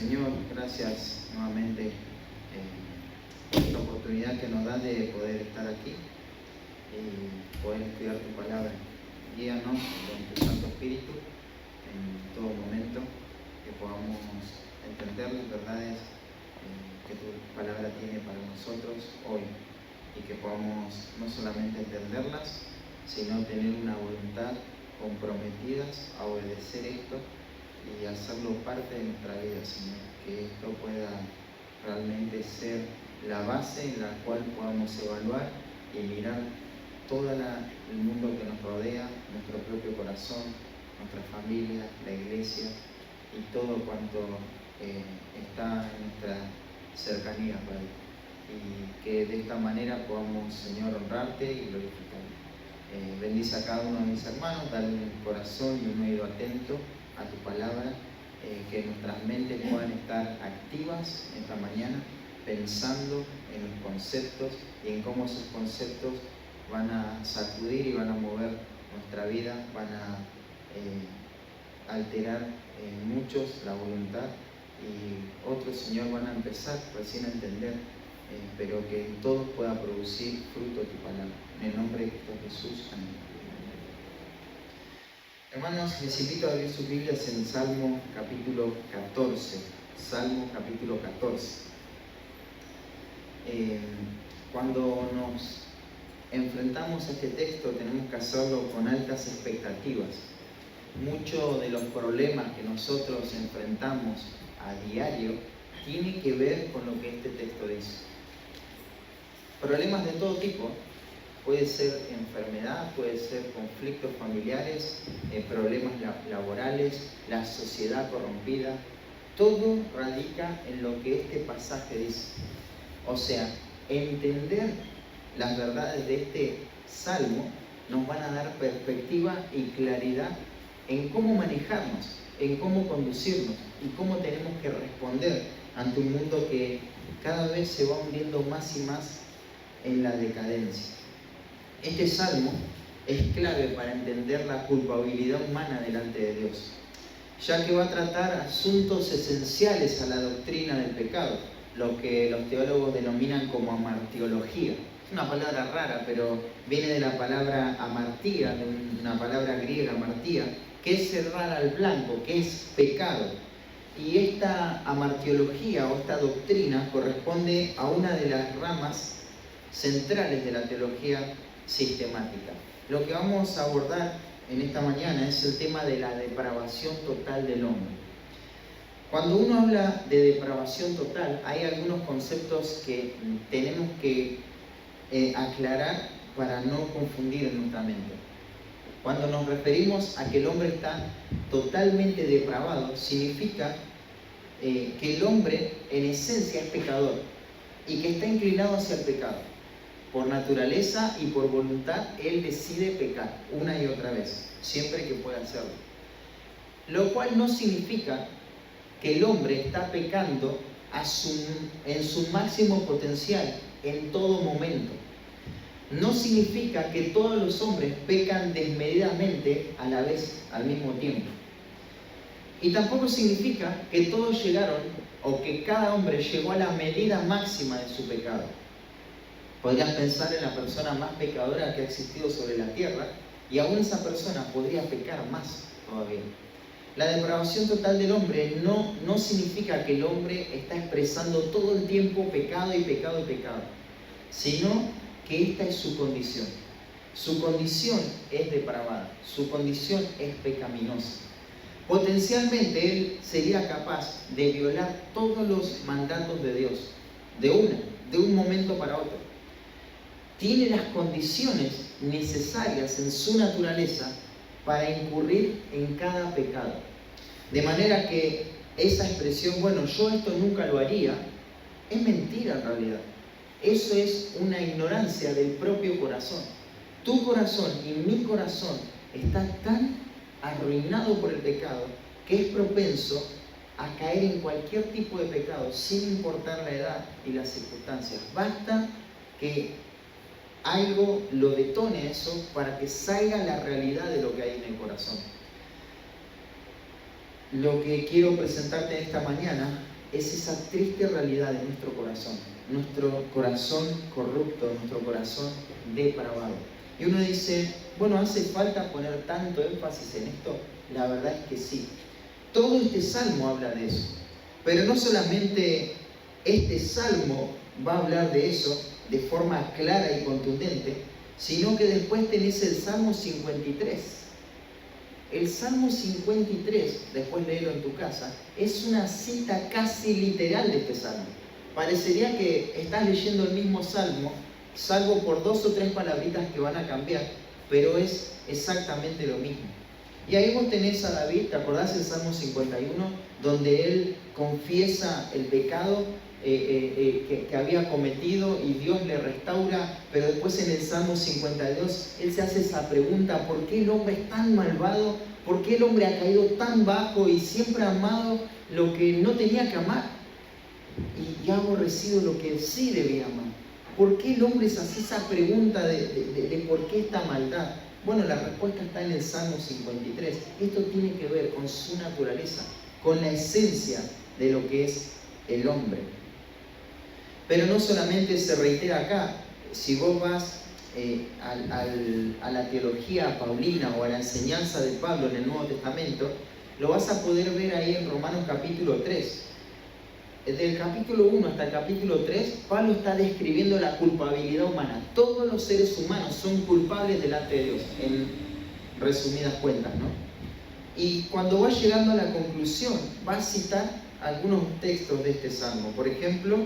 Señor, gracias nuevamente por esta oportunidad que nos das de poder estar aquí y poder estudiar tu palabra. Guíanos con tu Santo Espíritu en todo momento, que podamos entender las verdades que tu palabra tiene para nosotros hoy y que podamos no solamente entenderlas, sino tener una voluntad comprometidas a obedecer esto y hacerlo parte de nuestra vida, Señor. Que esto pueda realmente ser la base en la cual podamos evaluar y mirar todo el mundo que nos rodea, nuestro propio corazón, nuestra familia, la iglesia y todo cuanto está en nuestra cercanía, Padre. Y que de esta manera podamos, Señor, honrarte y glorificarte. Bendice a cada uno de mis hermanos, dale un corazón y un oído atento a tu palabra, que nuestras mentes puedan estar activas esta mañana, pensando en los conceptos y en cómo esos conceptos van a sacudir y van a mover nuestra vida, van a alterar en muchos la voluntad y otros, Señor, van a empezar recién a entender, pero que en todos pueda producir fruto tu palabra. En el nombre de Cristo Jesús. Amén. Hermanos, les invito a abrir sus Biblias en Salmo capítulo 14. Salmo capítulo 14. Cuando nos enfrentamos a este texto tenemos que hacerlo con altas expectativas. Muchos de los problemas que nosotros enfrentamos a diario tienen que ver con lo que este texto dice. Problemas de todo tipo. Puede ser enfermedad, puede ser conflictos familiares, problemas laborales, la sociedad corrompida. Todo radica en lo que este pasaje dice. O sea, entender las verdades de este salmo nos van a dar perspectiva y claridad en cómo manejarnos, en cómo conducirnos y cómo tenemos que responder ante un mundo que cada vez se va hundiendo más y más en la decadencia. Este salmo es clave para entender la culpabilidad humana delante de Dios, ya que va a tratar asuntos esenciales a la doctrina del pecado, lo que los teólogos denominan como amartiología. Es una palabra rara, pero viene de la palabra amartía, de una palabra griega, amartía, que es cerrar al blanco, que es pecado. Y esta amartiología o esta doctrina corresponde a una de las ramas centrales de la teología sistemática. Lo que vamos a abordar en esta mañana es el tema de la depravación total del hombre. Cuando uno habla de depravación total, hay algunos conceptos que tenemos que aclarar para no confundir en nuestra mente. Cuando nos referimos a que el hombre está totalmente depravado, significa que el hombre en esencia es pecador y que está inclinado hacia el pecado. Por naturaleza y por voluntad, él decide pecar una y otra vez, siempre que pueda hacerlo. Lo cual no significa que el hombre está pecando en su máximo potencial, en todo momento. No significa que todos los hombres pecan desmedidamente a la vez, al mismo tiempo. Y tampoco significa que todos llegaron, o que cada hombre llegó a la medida máxima de su pecado. Podrías pensar en la persona más pecadora que ha existido sobre la tierra y aún esa persona podría pecar más todavía. La depravación total del hombre no significa que el hombre está expresando todo el tiempo pecado y pecado y pecado, sino que esta es su condición. Su condición es depravada, su condición es pecaminosa. Potencialmente él sería capaz de violar todos los mandatos de Dios, de un momento para otro. Tiene las condiciones necesarias en su naturaleza para incurrir en cada pecado. De manera que esa expresión, bueno, yo esto nunca lo haría, es mentira en realidad. Eso es una ignorancia del propio corazón. Tu corazón y mi corazón está tan arruinado por el pecado que es propenso a caer en cualquier tipo de pecado sin importar la edad y las circunstancias. Basta que algo lo detone eso para que salga la realidad de lo que hay en el corazón. lo que quiero presentarte esta mañana es esa triste realidad de nuestro corazón corrupto, nuestro corazón depravado. Y uno dice, bueno, ¿hace falta poner tanto énfasis en esto? La verdad es que sí. Todo este salmo habla de eso. Pero no solamente este salmo va a hablar de eso de forma clara y contundente, sino que después tenés el Salmo 53. El Salmo 53, después léelo en tu casa, es una cita casi literal de este salmo. Parecería que estás leyendo el mismo salmo, salvo por 2 o 3 palabritas que van a cambiar, pero es exactamente lo mismo. Y ahí vos tenés a David, ¿te acordás del Salmo 51? Donde él confiesa el pecado que había cometido y Dios le restaura, pero después en el Salmo 52 él se hace esa pregunta: ¿por qué el hombre es tan malvado? ¿Por qué el hombre ha caído tan bajo y siempre ha amado lo que no tenía que amar? Y ha aborrecido lo que sí debía amar. ¿Por qué el hombre se hace esa pregunta de por qué esta maldad? Bueno, la respuesta está en el Salmo 53. Esto tiene que ver con su naturaleza, con la esencia de lo que es el hombre. Pero no solamente se reitera acá. Si vos vas a la teología paulina o a la enseñanza de Pablo en el Nuevo Testamento, lo vas a poder ver ahí en Romanos capítulo 3. Del capítulo 1 hasta el capítulo 3, Pablo está describiendo la culpabilidad humana. Todos los seres humanos son culpables delante de Dios, en resumidas cuentas, ¿no? Y cuando va llegando a la conclusión, va a citar algunos textos de este salmo. Por ejemplo,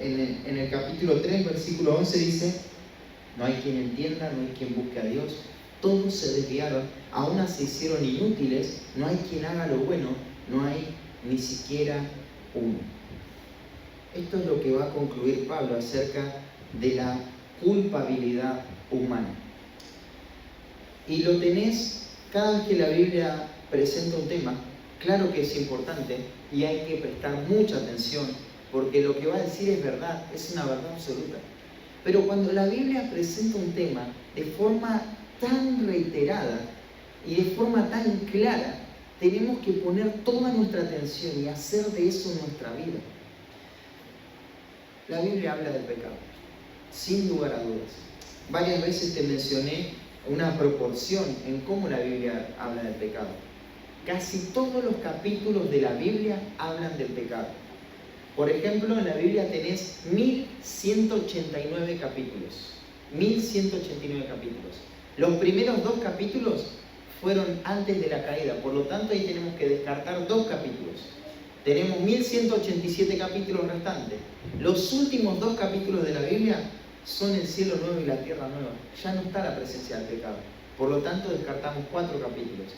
en el capítulo 3, versículo 11 dice: no hay quien entienda, no hay quien busque a Dios. Todos se desviaron, a unas se hicieron inútiles, no hay quien haga lo bueno, no hay ni siquiera uno. Esto es lo que va a concluir Pablo acerca de la culpabilidad humana. Y lo tenés cada vez que la Biblia presenta un tema. Claro que es importante y hay que prestar mucha atención, porque lo que va a decir es verdad, es una verdad absoluta. Pero cuando la Biblia presenta un tema de forma tan reiterada y de forma tan clara, tenemos que poner toda nuestra atención y hacer de eso nuestra vida. La Biblia habla del pecado, sin lugar a dudas. Varias veces te mencioné una proporción en cómo la Biblia habla del pecado. Casi todos los capítulos de la Biblia hablan del pecado. Por ejemplo, en la Biblia tenés 1189 capítulos. 1189 capítulos. Los primeros 2 capítulos fueron antes de la caída, por lo tanto ahí tenemos que descartar 2 capítulos. Tenemos 1187 capítulos restantes. Los últimos 2 capítulos de la Biblia son el cielo nuevo y la tierra nueva. Ya no está la presencia del pecado. Por lo tanto, descartamos 4 capítulos.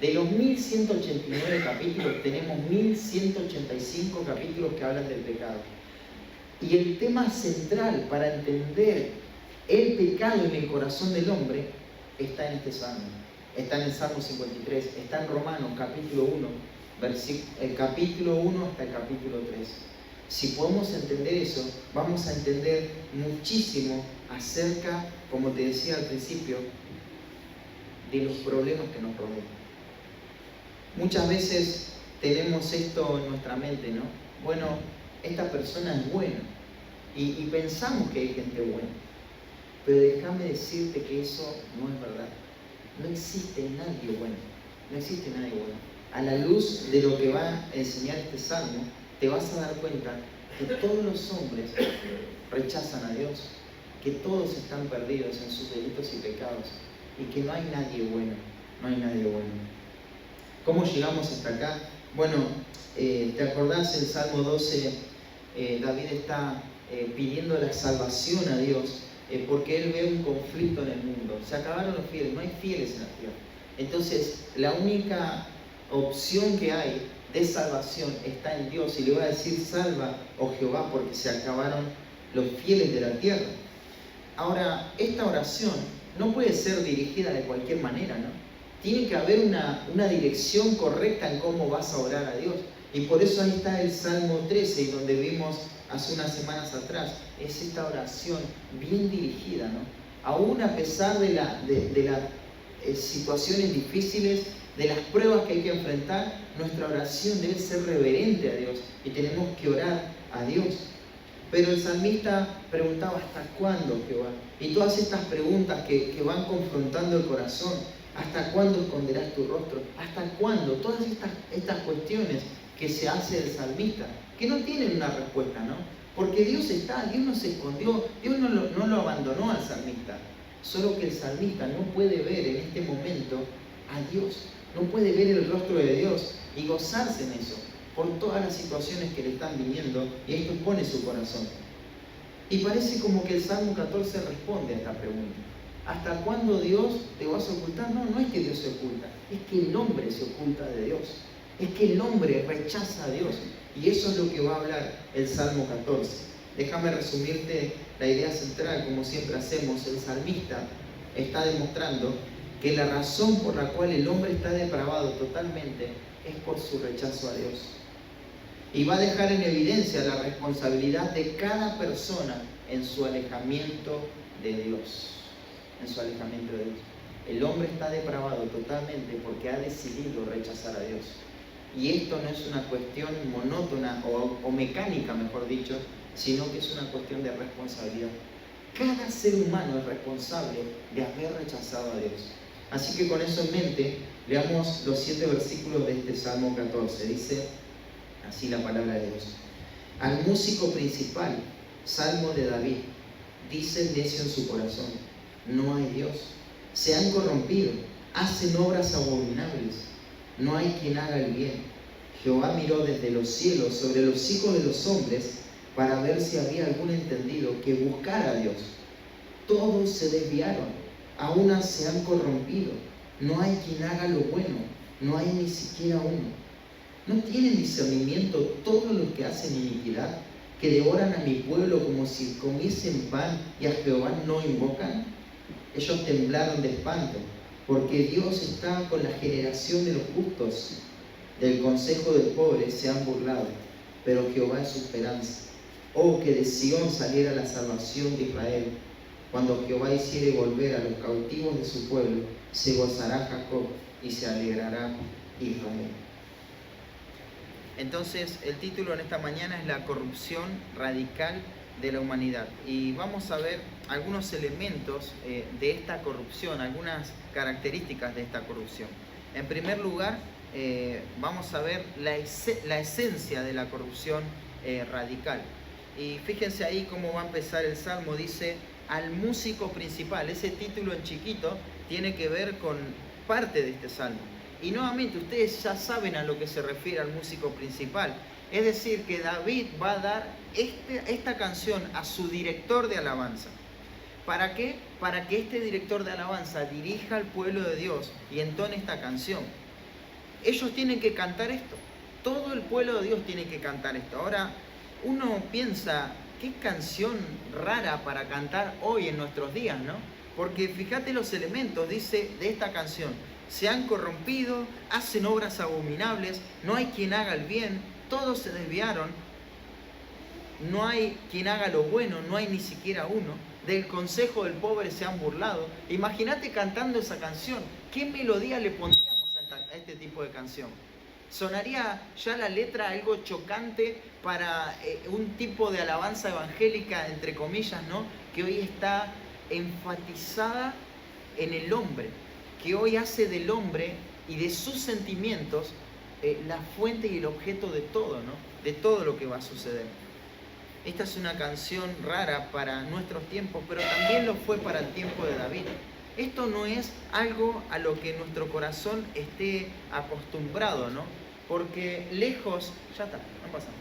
De los 1189 capítulos, tenemos 1185 capítulos que hablan del pecado. Y el tema central para entender el pecado en el corazón del hombre está en este salmo. Está en el Salmo 53, está en Romanos capítulo 1, el capítulo 1 hasta el capítulo 3. Si podemos entender eso, vamos a entender muchísimo acerca, como te decía al principio, de los problemas que nos rodean. Muchas veces tenemos esto en nuestra mente, ¿no? Bueno, esta persona es buena y pensamos que hay gente buena, pero déjame decirte que eso no es verdad. No existe nadie bueno, no existe nadie bueno. A la luz de lo que va a enseñar este salmo, te vas a dar cuenta que todos los hombres rechazan a Dios, que todos están perdidos en sus delitos y pecados, y que no hay nadie bueno, no hay nadie bueno. ¿Cómo llegamos hasta acá? Bueno, ¿te acordás el Salmo 12? David está pidiendo la salvación a Dios porque él ve un conflicto en el mundo. Se acabaron los fieles, no hay fieles en la tierra. Entonces, la única opción que hay de salvación está en Dios. Y le va a decir: salva, oh Jehová, porque se acabaron los fieles de la tierra. Ahora, esta oración no puede ser dirigida de cualquier manera, ¿no? Tiene que haber una dirección correcta en cómo vas a orar a Dios. Y por eso ahí está el Salmo 13, donde vimos hace unas semanas atrás. Es esta oración bien dirigida, ¿no? Aún a pesar de las situaciones difíciles de las pruebas que hay que enfrentar, nuestra oración debe ser reverente a Dios y tenemos que orar a Dios. Pero el salmista preguntaba: ¿hasta cuándo, Jehová? Y todas estas preguntas que van confrontando el corazón: ¿hasta cuándo esconderás tu rostro? ¿Hasta cuándo? Todas estas cuestiones que se hace el salmista, que no tienen una respuesta, ¿no? Porque Dios está, Dios no se escondió, Dios no lo abandonó al salmista. Solo que el salmista no puede ver en este momento a Dios, no puede ver el rostro de Dios y gozarse en eso, por todas las situaciones que le están viniendo, y esto pone su corazón. Y parece como que el Salmo 14 responde a esta pregunta: ¿hasta cuándo, Dios, te vas a ocultar? No, no es que Dios se oculta, es que el hombre se oculta de Dios, es que el hombre rechaza a Dios, y eso es lo que va a hablar el Salmo 14. Déjame resumirte la idea central, como siempre hacemos. El salmista está demostrando que la razón por la cual el hombre está depravado totalmente es por su rechazo a Dios. Y va a dejar en evidencia la responsabilidad de cada persona en su alejamiento de Dios. En su alejamiento de Dios. El hombre está depravado totalmente porque ha decidido rechazar a Dios. Y esto no es una cuestión monótona o mecánica, mejor dicho, sino que es una cuestión de responsabilidad. Cada ser humano es responsable de haber rechazado a Dios. Así que con eso en mente, leamos los 7 versículos de este Salmo 14. Dice así la palabra de Dios: al músico principal, Salmo de David, dice el necio en su corazón: no hay Dios. Se han corrompido, hacen obras abominables. No hay quien haga el bien. Jehová miró desde los cielos sobre los hijos de los hombres para ver si había algún entendido que buscara a Dios. Todos se desviaron, a una se han corrompido. No hay quien haga lo bueno, no hay ni siquiera uno. ¿No tienen discernimiento todos los que hacen iniquidad, que devoran a mi pueblo como si comiesen pan y a Jehová no invocan? Ellos temblaron de espanto, porque Dios está con la generación de los justos. Del consejo del pobre se han burlado, pero Jehová es su esperanza. Oh, que de Sión saliera la salvación de Israel. Cuando Jehová hiciere volver a los cautivos de su pueblo, se gozará Jacob y se alegrará Israel. Entonces, el título en esta mañana es la corrupción radical de la humanidad. Y vamos a ver algunos elementos de esta corrupción, algunas características de esta corrupción. En primer lugar, vamos a ver la esencia de la corrupción radical. Y fíjense ahí cómo va a empezar el Salmo. Dice: al músico principal. Ese título en chiquito tiene que ver con parte de este Salmo. Y nuevamente ustedes ya saben a lo que se refiere al músico principal. Es decir, que David va a dar esta canción a su director de alabanza. ¿Para qué? Para que este director de alabanza dirija al pueblo de Dios y entone esta canción. Ellos tienen que cantar esto. Todo el pueblo de Dios tiene que cantar esto. Ahora, uno piensa: qué canción rara para cantar hoy en nuestros días, ¿no? Porque fíjate los elementos, dice, de esta canción: se han corrompido, hacen obras abominables, no hay quien haga el bien, todos se desviaron, no hay quien haga lo bueno, no hay ni siquiera uno, del consejo del pobre se han burlado. Imagínate cantando esa canción, ¿qué melodía le pondríamos a este tipo de canción? Sonaría ya la letra algo chocante para un tipo de alabanza evangélica, entre comillas, ¿no? Que hoy está enfatizada en el hombre, que hoy hace del hombre y de sus sentimientos la fuente y el objeto de todo, ¿no? De todo lo que va a suceder. Esta es una canción rara para nuestros tiempos, pero también lo fue para el tiempo de David. Esto no es algo a lo que nuestro corazón esté acostumbrado, ¿no? Porque lejos, ya está, no pasa nada.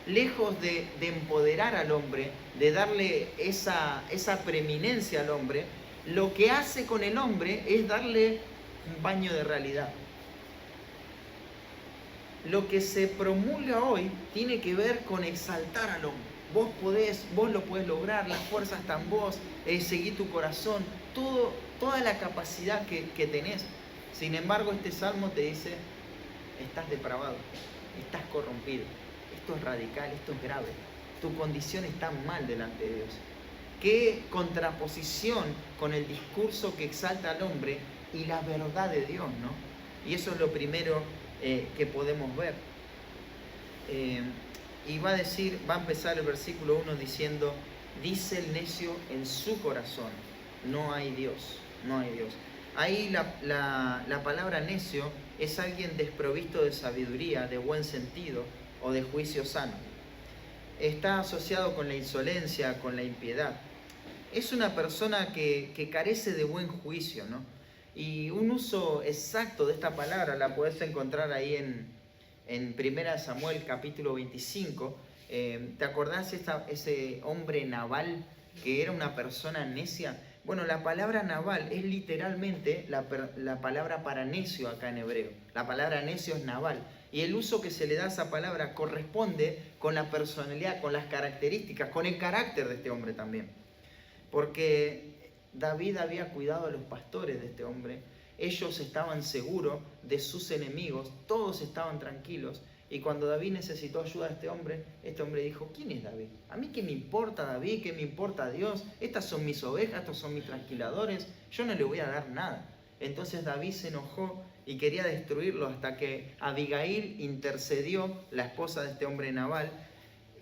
Lejos de empoderar al hombre, de darle esa preeminencia al hombre, lo que hace con el hombre es darle un baño de realidad. Lo que se promulga hoy tiene que ver con exaltar al hombre. Vos lo podés lograr, la fuerza está en vos, seguí tu corazón, toda la capacidad que tenés. Sin embargo, este salmo te dice: estás depravado, estás corrompido. Esto es radical, esto es grave. Tu condición está mal delante de Dios. Qué contraposición con el discurso que exalta al hombre y la verdad de Dios, ¿no? Y eso es lo primero que podemos ver. Y va a empezar el versículo 1 diciendo, dice el necio en su corazón, no hay Dios, no hay Dios. Ahí la palabra necio es alguien desprovisto de sabiduría, de buen sentido o de juicio sano. Está asociado con la insolencia, con la impiedad. Es una persona que carece de buen juicio, ¿no? Y un uso exacto de esta palabra la podés encontrar ahí en 1 Samuel capítulo 25. ¿Te acordás ese hombre Nabal que era una persona necia? Bueno, la palabra Nabal es literalmente la palabra para necio acá en hebreo. La palabra necio es Nabal. Y el uso que se le da a esa palabra corresponde con la personalidad, con las características, con el carácter de este hombre también. Porque David había cuidado a los pastores de este hombre. Ellos estaban seguros de sus enemigos, todos estaban tranquilos. Y cuando David necesitó ayuda de este hombre dijo, ¿quién es David? ¿A mí qué me importa David? ¿Qué me importa Dios? Estas son mis ovejas, estos son mis tranquiladores, yo no le voy a dar nada. Entonces David se enojó y quería destruirlo hasta que Abigail intercedió, la esposa de este hombre Nabal,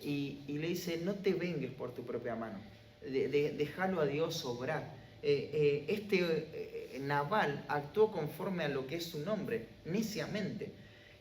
y le dice, no te vengues por tu propia mano, déjalo a Dios obrar. Nabal actuó conforme a lo que es su nombre, neciamente.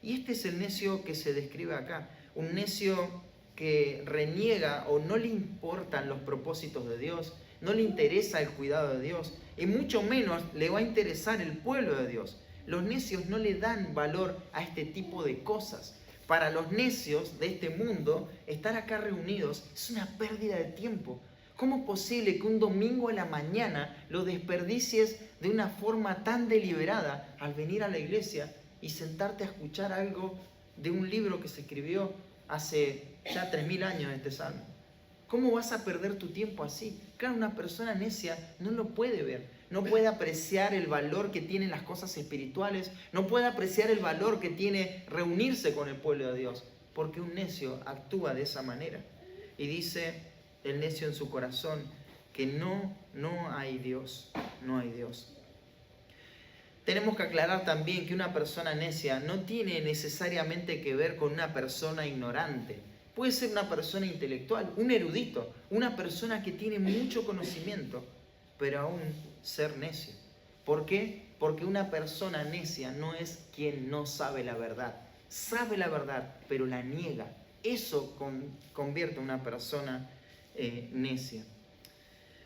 Y este es el necio que se describe acá, un necio que reniega o no le importan los propósitos de Dios, no le interesa el cuidado de Dios, y mucho menos le va a interesar el pueblo de Dios. Los necios no le dan valor a este tipo de cosas. Para los necios de este mundo, estar acá reunidos es una pérdida de tiempo. ¿Cómo es posible que un domingo a la mañana lo desperdicies de una forma tan deliberada al venir a la iglesia y sentarte a escuchar algo de un libro que se escribió hace ya 3000 años este salmo? ¿Cómo vas a perder tu tiempo así? Claro, una persona necia no lo puede ver, no puede apreciar el valor que tienen las cosas espirituales, no puede apreciar el valor que tiene reunirse con el pueblo de Dios, porque un necio actúa de esa manera. Y dice el necio en su corazón que no hay Dios, no hay Dios. Tenemos que aclarar también que una persona necia no tiene necesariamente que ver con una persona ignorante. Puede ser una persona intelectual, un erudito, una persona que tiene mucho conocimiento, pero aún ser necio. ¿Por qué? Porque una persona necia no es quien no sabe la verdad. Sabe la verdad, pero la niega. Eso convierte a una persona necia.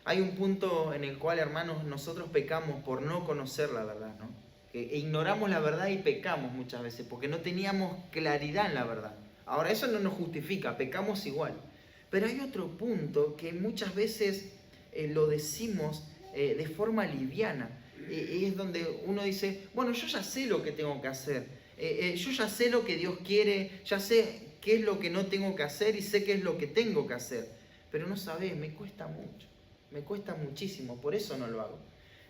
Hay un punto en el cual, hermanos, nosotros pecamos por no conocer la verdad, ¿no? Ignoramos la verdad y pecamos muchas veces porque no teníamos claridad en la verdad. Ahora, eso no nos justifica, pecamos igual. Pero hay otro punto que muchas veces lo decimos de forma liviana. Es donde uno dice, bueno, yo ya sé lo que tengo que hacer. Yo ya sé lo que Dios quiere, ya sé qué es lo que no tengo que hacer y sé qué es lo que tengo que hacer. Pero no sabés, me cuesta mucho, me cuesta muchísimo, por eso no lo hago.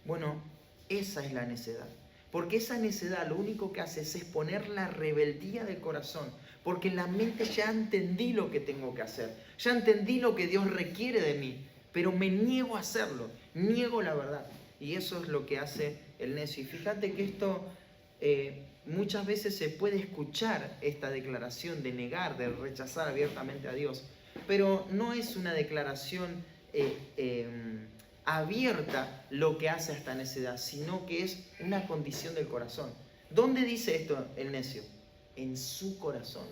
Bueno, esa es la necedad. Porque esa necedad lo único que hace es exponer la rebeldía del corazón. Porque en la mente ya entendí lo que tengo que hacer. Ya entendí lo que Dios requiere de mí. Pero me niego a hacerlo. Niego la verdad. Y eso es lo que hace el necio. Y fíjate que esto muchas veces se puede escuchar esta declaración de negar, de rechazar abiertamente a Dios. Pero no es una declaración abierta lo que hace a esta necedad, sino que es una condición del corazón. ¿Dónde dice esto el necio? En su corazón.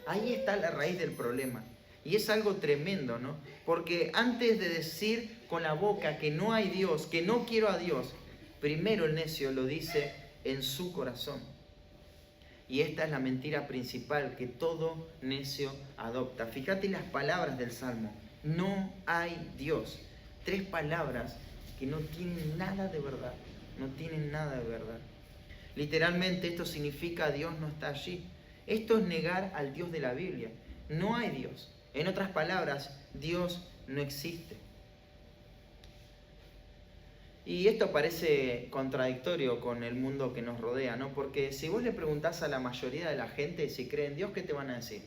Ahí está la raíz del problema. Y es algo tremendo, ¿no? Porque antes de decir con la boca que no hay Dios, que no quiero a Dios, primero el necio lo dice en su corazón. Y esta es la mentira principal que todo necio adopta. Fíjate las palabras del Salmo. No hay Dios. 3 palabras que no tienen nada de verdad. No tienen nada de verdad. Literalmente esto significa Dios no está allí. Esto es negar al Dios de la Biblia. No hay Dios. En otras palabras, Dios no existe. Y esto parece contradictorio con el mundo que nos rodea, ¿no? Porque si vos le preguntás a la mayoría de la gente si cree en Dios, ¿qué te van a decir?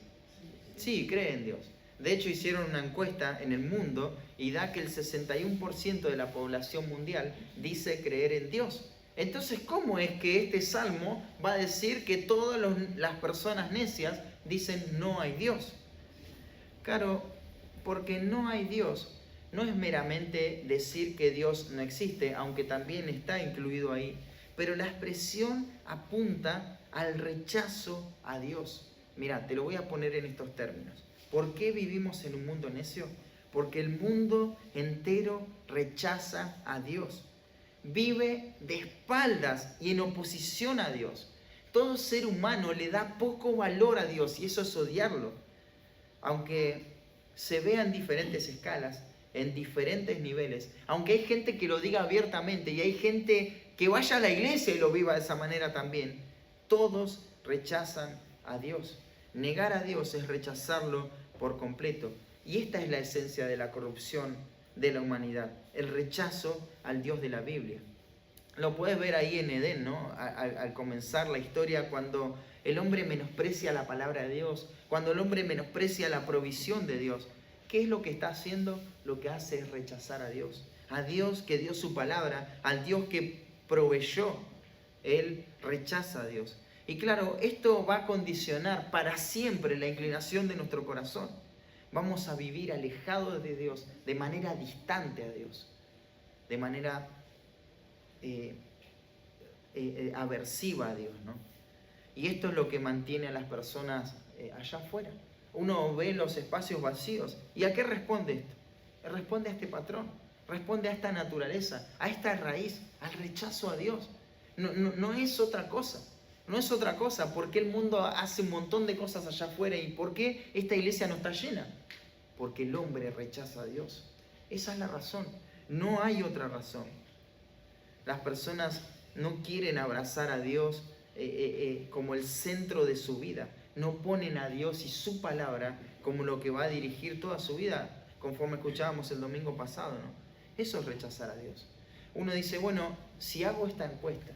Sí, cree en Dios. De hecho, hicieron una encuesta en el mundo y da que el 61% de la población mundial dice creer en Dios. Entonces, ¿cómo es que este salmo va a decir que todas las personas necias dicen no hay Dios? Claro, porque no hay Dios no es meramente decir que Dios no existe, aunque también está incluido ahí, pero la expresión apunta al rechazo a Dios. Mira, te lo voy a poner en estos términos. ¿Por qué vivimos en un mundo necio? Porque el mundo entero rechaza a Dios. Vive de espaldas y en oposición a Dios. Todo ser humano le da poco valor a Dios y eso es odiarlo. Aunque se vea en diferentes escalas, en diferentes niveles, aunque hay gente que lo diga abiertamente y hay gente que vaya a la iglesia y lo viva de esa manera también, todos rechazan a Dios. Negar a Dios es rechazarlo por completo. Y esta es la esencia de la corrupción de la humanidad, el rechazo al Dios de la Biblia. Lo puedes ver ahí en Edén, ¿no? Al comenzar la historia, cuando el hombre menosprecia la palabra de Dios, cuando el hombre menosprecia la provisión de Dios. ¿Qué es lo que está haciendo? Lo que hace es rechazar a Dios que dio su palabra, al Dios que proveyó. Él rechaza a Dios. Y claro, esto va a condicionar para siempre la inclinación de nuestro corazón. Vamos a vivir alejados de Dios, de manera distante a Dios, de manera aversiva a Dios, ¿no? Y esto es lo que mantiene a las personas allá afuera. Uno ve los espacios vacíos. ¿Y a qué responde esto? Responde a este patrón, responde a esta naturaleza, a esta raíz, al rechazo a Dios. No es otra cosa. No es otra cosa. ¿Por qué el mundo hace un montón de cosas allá afuera? ¿Y por qué esta iglesia no está llena? Porque el hombre rechaza a Dios. Esa es la razón. No hay otra razón. Las personas no quieren abrazar a Dios como el centro de su vida. No ponen a Dios y su palabra como lo que va a dirigir toda su vida, conforme escuchábamos el domingo pasado, ¿no? Eso es rechazar a Dios. Uno dice, bueno, si hago esta encuesta,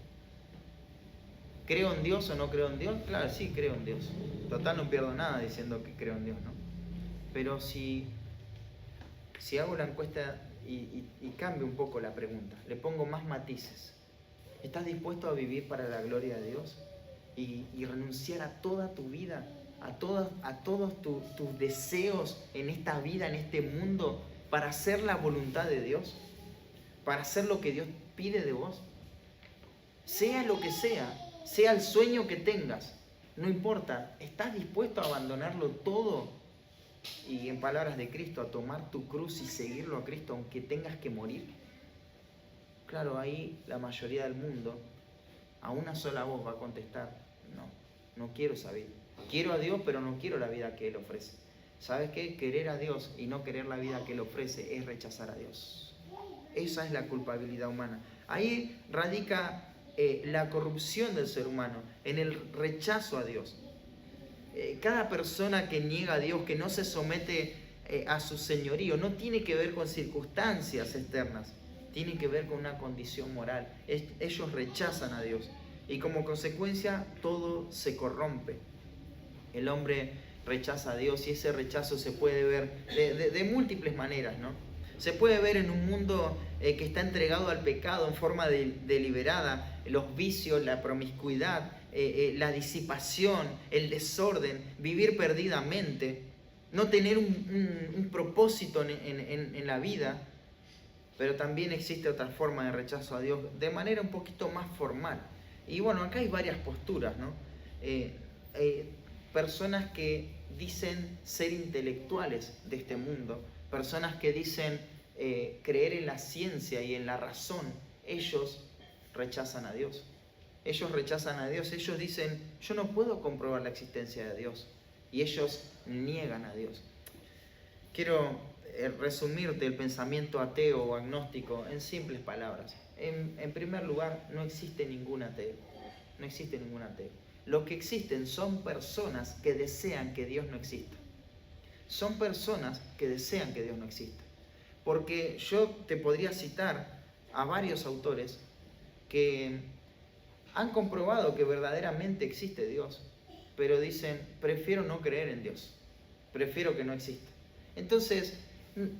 ¿creo en Dios o no creo en Dios? Claro, sí, creo en Dios. Total, no pierdo nada diciendo que creo en Dios, ¿no? Pero si hago la encuesta y cambio un poco la pregunta, le pongo más matices, ¿estás dispuesto a vivir para la gloria de Dios? Y renunciar a toda tu vida, a todos tus deseos en esta vida, en este mundo, para hacer la voluntad de Dios, para hacer lo que Dios pide de vos. Sea lo que sea el sueño que tengas, no importa, ¿estás dispuesto a abandonarlo todo? Y en palabras de Cristo, a tomar tu cruz y seguirlo a Cristo aunque tengas que morir. Claro, ahí la mayoría del mundo a una sola voz va a contestar, no quiero esa vida. Quiero a Dios, pero no quiero la vida que Él ofrece. ¿Sabes qué? Querer a Dios y no querer la vida que Él ofrece es rechazar a Dios. Esa es la culpabilidad humana. Ahí radica la corrupción del ser humano, en el rechazo a Dios. Cada persona que niega a Dios, que no se somete a su señorío, no tiene que ver con circunstancias externas, tiene que ver con una condición moral. Ellos rechazan a Dios y como consecuencia todo se corrompe. El hombre rechaza a Dios y ese rechazo se puede ver de múltiples maneras, ¿no? Se puede ver en un mundo que está entregado al pecado en forma deliberada, los vicios, la promiscuidad, la disipación, el desorden, vivir perdidamente, no tener un propósito en la vida. Pero también existe otra forma de rechazo a Dios, de manera un poquito más formal. Y bueno, acá hay varias posturas, ¿no? Personas que dicen ser intelectuales de este mundo, personas que dicen creer en la ciencia y en la razón, ellos rechazan a Dios. Ellos rechazan a Dios, ellos dicen, yo no puedo comprobar la existencia de Dios. Y ellos niegan a Dios. Quiero resumirte el pensamiento ateo o agnóstico en simples palabras. En primer lugar, no existe ningún ateo. No existe ningún ateo. Lo que existen son personas que desean que Dios no exista. Son personas que desean que Dios no exista. Porque yo te podría citar a varios autores que han comprobado que verdaderamente existe Dios, pero dicen, prefiero no creer en Dios. Prefiero que no exista. Entonces,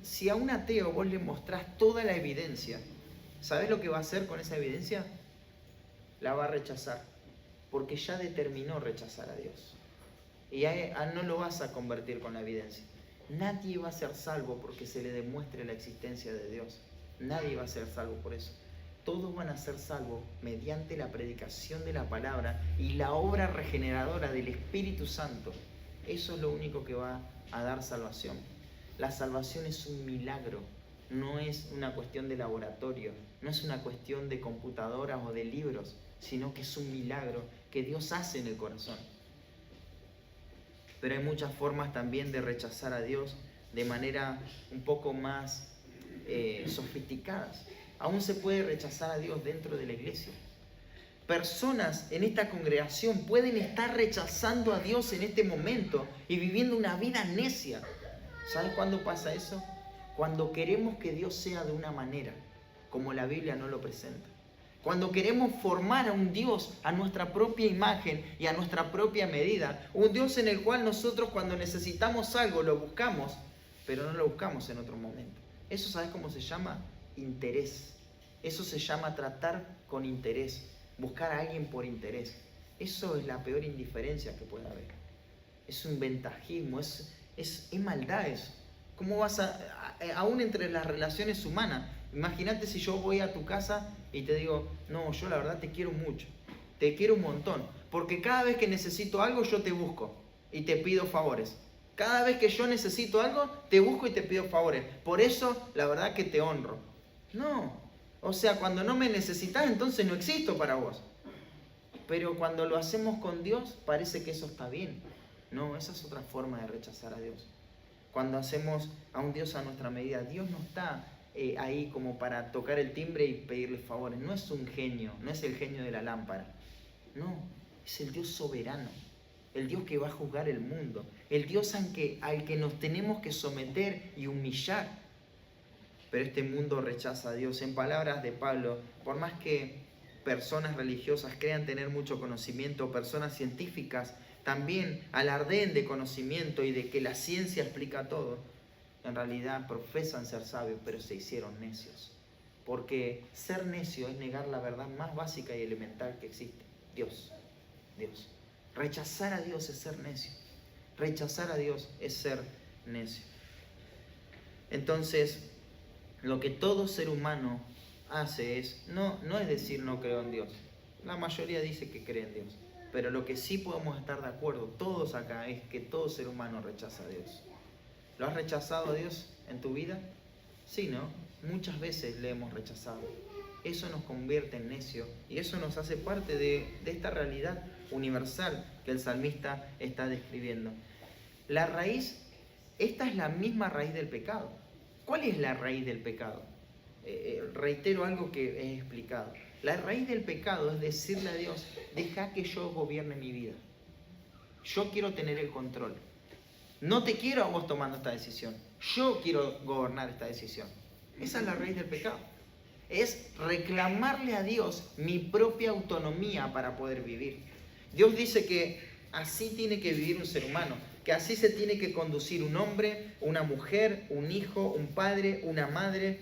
si a un ateo vos le mostrás toda la evidencia, ¿sabés lo que va a hacer con esa evidencia? la va a rechazar, porque ya determinó rechazar a Dios. Y no lo vas a convertir con la evidencia. Nadie va a ser salvo porque se le demuestre la existencia de Dios. Nadie va a ser salvo por eso. Todos van a ser salvos mediante la predicación de la palabra y la obra regeneradora del Espíritu Santo. Eso es lo único que va a dar salvación. La salvación es un milagro, no es una cuestión de laboratorio, no es una cuestión de computadoras o de libros, sino que es un milagro que Dios hace en el corazón. Pero hay muchas formas también de rechazar a Dios de manera un poco más sofisticadas. Aún se puede rechazar a Dios dentro de la iglesia. Personas en esta congregación pueden estar rechazando a Dios en este momento y viviendo una vida necia. ¿Sabes cuándo pasa eso? Cuando queremos que Dios sea de una manera, como la Biblia no lo presenta. Cuando queremos formar a un Dios a nuestra propia imagen y a nuestra propia medida. Un Dios en el cual nosotros cuando necesitamos algo lo buscamos, pero no lo buscamos en otro momento. Eso, ¿sabes cómo se llama? Interés. Eso se llama tratar con interés. Buscar a alguien por interés. Eso es la peor indiferencia que puede haber. Es un ventajismo, es maldad eso. ¿Cómo vas aún entre las relaciones humanas? Imagínate si yo voy a tu casa y te digo, no, yo la verdad te quiero mucho, te quiero un montón, porque cada vez que necesito algo yo te busco y te pido favores. Cada vez que yo necesito algo, te busco y te pido favores. Por eso, la verdad que te honro. No, o sea, cuando no me necesitas, entonces no existo para vos. Pero cuando lo hacemos con Dios, parece que eso está bien. No, esa es otra forma de rechazar a Dios. Cuando hacemos a un Dios a nuestra medida, Dios no está ahí como para tocar el timbre y pedirle favores. No es un genio, no es el genio de la lámpara. No, es el Dios soberano, el Dios que va a juzgar el mundo, el Dios al que nos tenemos que someter y humillar. Pero este mundo rechaza a Dios. En palabras de Pablo, por más que personas religiosas crean tener mucho conocimiento, personas científicas también alardeen de conocimiento y de que la ciencia explica todo, en realidad profesan ser sabios, pero se hicieron necios. Porque ser necio es negar la verdad más básica y elemental que existe: Dios. Dios. Rechazar a Dios es ser necio. Rechazar a Dios es ser necio. Entonces, lo que todo ser humano hace no es decir no creo en Dios. La mayoría dice que cree en Dios. Pero lo que sí podemos estar de acuerdo todos acá es que todo ser humano rechaza a Dios. ¿Lo has rechazado a Dios en tu vida? Sí, ¿no? Muchas veces le hemos rechazado. Eso nos convierte en necio y eso nos hace parte de esta realidad universal que el salmista está describiendo. La raíz, esta es la misma raíz del pecado. ¿Cuál es la raíz del pecado? Reitero algo que he explicado. La raíz del pecado es decirle a Dios: deja que yo gobierne mi vida. Yo quiero tener el control. No te quiero a vos tomando esta decisión. Yo quiero gobernar esta decisión. Esa es la raíz del pecado. Es reclamarle a Dios mi propia autonomía para poder vivir. Dios dice que así tiene que vivir un ser humano, que así se tiene que conducir un hombre, una mujer, un hijo, un padre, una madre,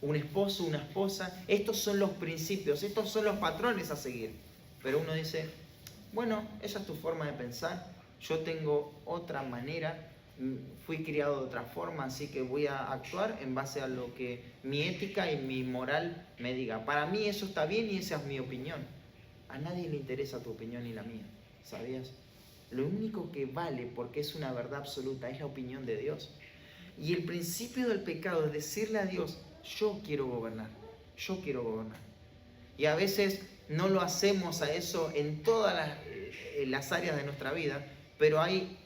un esposo, una esposa. Estos son los principios, estos son los patrones a seguir. Pero uno dice, bueno, esa es tu forma de pensar, yo tengo otra manera, fui criado de otra forma, así que voy a actuar en base a lo que mi ética y mi moral me diga. Para mí eso está bien y esa es mi opinión. A nadie le interesa tu opinión ni la mía, ¿sabías? Lo único que vale, porque es una verdad absoluta, es la opinión de Dios. Y el principio del pecado es decirle a Dios, yo quiero gobernar, yo quiero gobernar. Y a veces no lo hacemos a eso en todas las áreas de nuestra vida, pero hay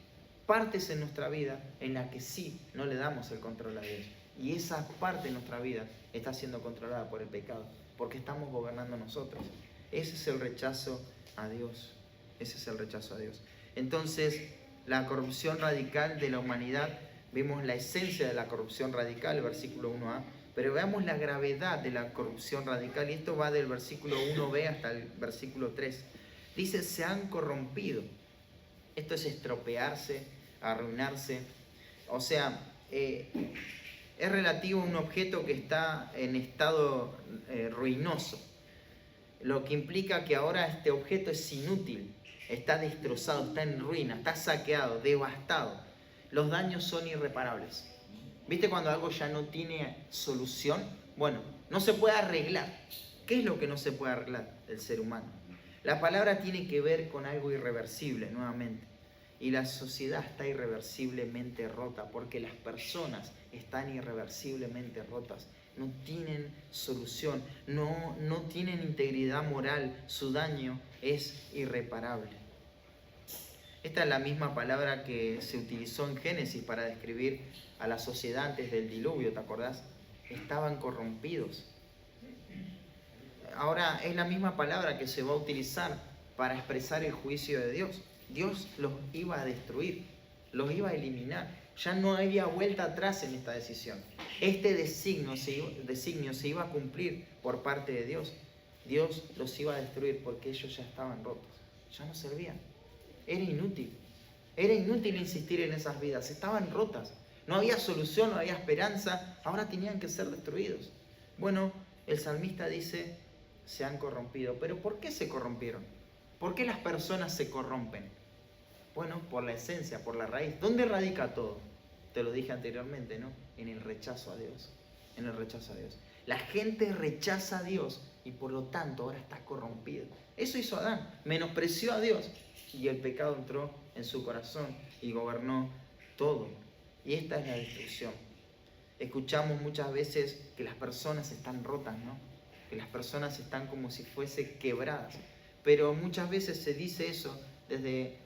partes en nuestra vida en las que sí no le damos el control a Dios. Y esa parte de nuestra vida está siendo controlada por el pecado, porque estamos gobernando nosotros. Ese es el rechazo a Dios. Ese es el rechazo a Dios. Entonces, la corrupción radical de la humanidad, vemos la esencia de la corrupción radical, el versículo 1a, pero veamos la gravedad de la corrupción radical, y esto va del versículo 1b hasta el versículo 3. Dice, se han corrompido. Esto es estropearse, arruinarse. O sea, es relativo a un objeto que está en estado ruinoso. lo que implica que ahora este objeto es inútil, está destrozado, está en ruina, está saqueado, devastado. Los daños son irreparables. ¿Viste cuando algo ya no tiene solución? Bueno, no se puede arreglar. ¿Qué es lo que no se puede arreglar del ser humano? La palabra tiene que ver con algo irreversible, nuevamente. Y la sociedad está irreversiblemente rota porque las personas están irreversiblemente rotas. No tienen solución, no tienen integridad moral, su daño es irreparable. Esta es la misma palabra que se utilizó en Génesis para describir a la sociedad antes del diluvio, ¿te acordás? Estaban corrompidos. Ahora es la misma palabra que se va a utilizar para expresar el juicio de Dios. Dios los iba a destruir, los iba a eliminar. Ya no había vuelta atrás en esta decisión. Este designio se iba a cumplir por parte de Dios. Dios los iba a destruir porque ellos ya estaban rotos, ya no servían. Era inútil insistir en esas vidas, estaban rotas. No había solución, no había esperanza, ahora tenían que ser destruidos. Bueno, el salmista dice, se han corrompido. ¿Pero por qué se corrompieron? ¿Por qué las personas se corrompen? Bueno, por la esencia, por la raíz. ¿Dónde radica todo? Te lo dije anteriormente, ¿no? En el rechazo a Dios. En el rechazo a Dios. La gente rechaza a Dios y por lo tanto ahora está corrompido. Eso hizo Adán, menospreció a Dios y el pecado entró en su corazón y gobernó todo. Y esta es la destrucción. Escuchamos muchas veces que las personas están rotas, ¿no? Que las personas están como si fuesen quebradas. Pero muchas veces se dice eso desde,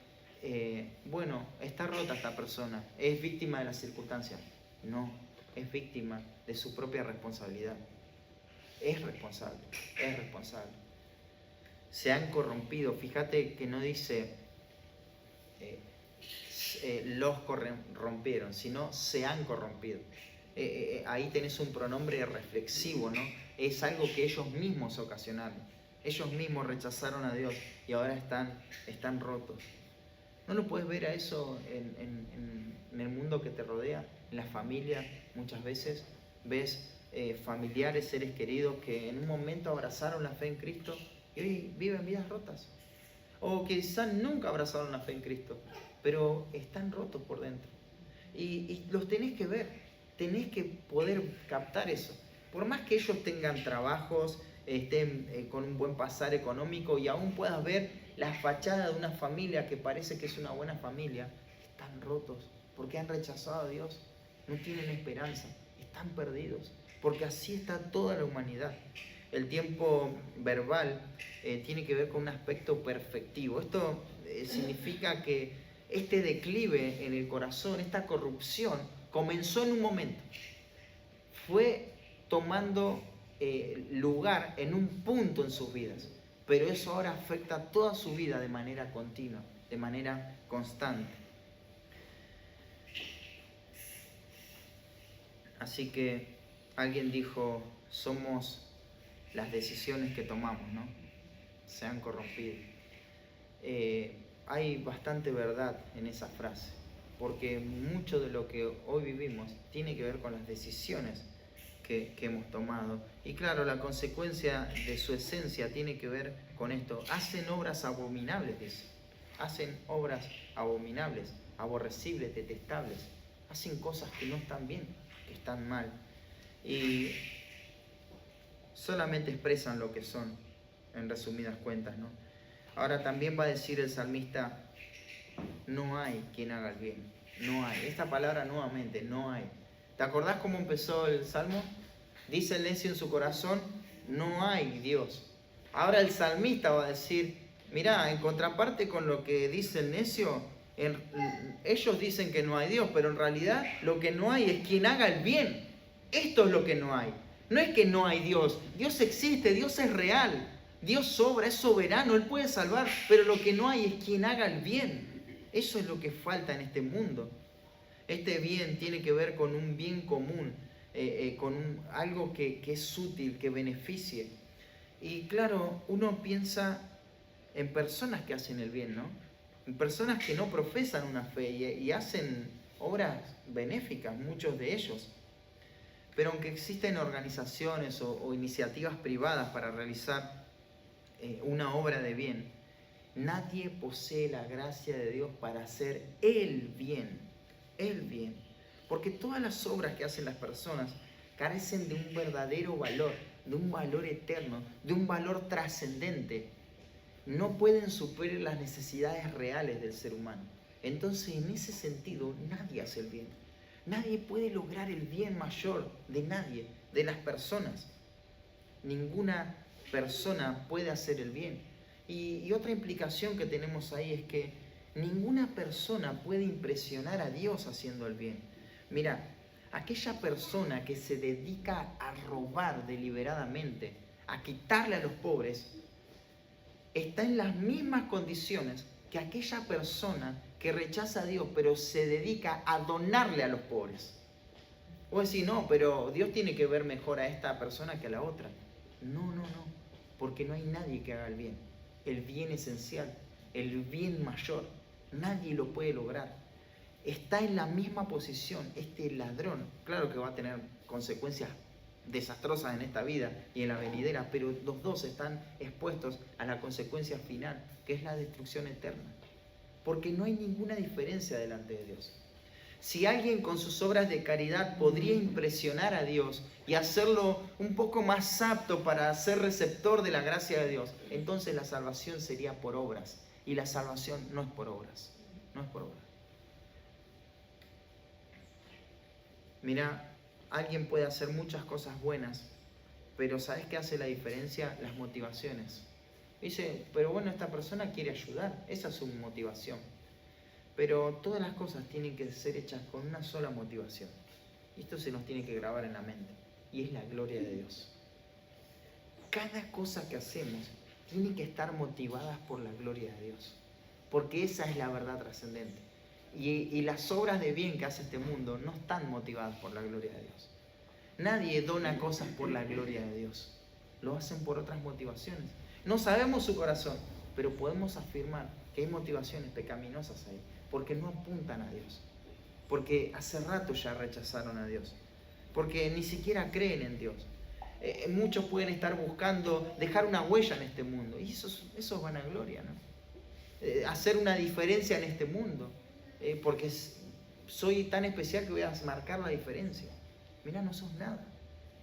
bueno, está rota esta persona, es víctima de las circunstancias. No, es víctima de su propia responsabilidad. Es responsable. Se han corrompido. Fíjate que no dice los corrompieron, sino se han corrompido. Ahí tenés un pronombre reflexivo, ¿no? Es algo que ellos mismos ocasionaron. Ellos mismos rechazaron a Dios y ahora están rotos. ¿No lo puedes ver a eso en el mundo que te rodea? En la familia muchas veces ves familiares, seres queridos que en un momento abrazaron la fe en Cristo y hoy viven vidas rotas. O quizás nunca abrazaron la fe en Cristo, pero están rotos por dentro. Y los tenés que ver, tenés que poder captar eso. Por más que ellos tengan trabajos, estén con un buen pasar económico y aún puedas ver la fachada de una familia que parece que es una buena familia, están rotos porque han rechazado a Dios, no tienen esperanza, están perdidos, porque así está toda la humanidad. El tiempo verbal tiene que ver con un aspecto perfectivo. Esto significa que este declive en el corazón, esta corrupción, comenzó en un momento. Fue tomando lugar en un punto en sus vidas, pero eso ahora afecta toda su vida de manera continua, de manera constante. Así que alguien dijo, somos las decisiones que tomamos, ¿no? Se han corrompido. Hay bastante verdad en esa frase, porque mucho de lo que hoy vivimos tiene que ver con las decisiones que hemos tomado. Y claro, la consecuencia de su esencia tiene que ver con esto. Hacen obras abominables, dice. Hacen obras abominables, aborrecibles, detestables. Hacen cosas que no están bien, que están mal. Y solamente expresan lo que son, en resumidas cuentas, ¿no? Ahora también va a decir el salmista, no hay quien haga el bien. No hay. Esta palabra nuevamente, no hay. ¿Te acordás cómo empezó el Salmo? Dice el necio en su corazón, no hay Dios. Ahora el salmista va a decir, mirá, en contraparte con lo que dice el necio, ellos dicen que no hay Dios, pero en realidad lo que no hay es quien haga el bien. Esto es lo que no hay. No es que no hay Dios. Dios existe, Dios es real. Dios obra, es soberano, Él puede salvar, pero lo que no hay es quien haga el bien. Eso es lo que falta en este mundo. Este bien tiene que ver con un bien común, con algo que es útil, que beneficie. Y claro, uno piensa en personas que hacen el bien, ¿no? En personas que no profesan una fe y hacen obras benéficas, muchos de ellos. Pero aunque existen organizaciones o iniciativas privadas para realizar una obra de bien, nadie posee la gracia de Dios para hacer el bien, el bien. Porque todas las obras que hacen las personas carecen de un verdadero valor, de un valor eterno, de un valor trascendente. No pueden suplir las necesidades reales del ser humano. Entonces, en ese sentido, nadie hace el bien. Nadie puede lograr el bien mayor de nadie, de las personas. Ninguna persona puede hacer el bien. Y otra implicación que tenemos ahí es que ninguna persona puede impresionar a Dios haciendo el bien. Mira, aquella persona que se dedica a robar deliberadamente, a quitarle a los pobres, está en las mismas condiciones que aquella persona que rechaza a Dios, pero se dedica a donarle a los pobres. O decir, no, pero Dios tiene que ver mejor a esta persona que a la otra. No, porque no hay nadie que haga el bien esencial, el bien mayor. Nadie lo puede lograr. Está en la misma posición este ladrón. Claro que va a tener consecuencias desastrosas en esta vida y en la venidera, pero los dos están expuestos a la consecuencia final, que es la destrucción eterna. Porque no hay ninguna diferencia delante de Dios. Si alguien con sus obras de caridad podría impresionar a Dios y hacerlo un poco más apto para ser receptor de la gracia de Dios, entonces la salvación sería por obras. Y la salvación no es por obras. No es por obras. Mira, alguien puede hacer muchas cosas buenas, pero ¿sabes qué hace la diferencia? Las motivaciones. Dice, pero bueno, esta persona quiere ayudar, esa es su motivación. Pero todas las cosas tienen que ser hechas con una sola motivación. Y esto se nos tiene que grabar en la mente. Y es la gloria de Dios. Cada cosa que hacemos tiene que estar motivada por la gloria de Dios. Porque esa es la verdad trascendente. Y las obras de bien que hace este mundo no están motivadas por la gloria de Dios. Nadie dona cosas por la gloria de Dios. Lo hacen por otras motivaciones. No sabemos su corazón, pero podemos afirmar que hay motivaciones pecaminosas ahí, porque no apuntan a Dios, porque hace rato ya rechazaron a Dios, porque ni siquiera creen en Dios. Muchos pueden estar buscando dejar una huella en este mundo, y eso es vanagloria, ¿no? Hacer una diferencia en este mundo, porque soy tan especial que voy a marcar la diferencia. Mira, no sos nada.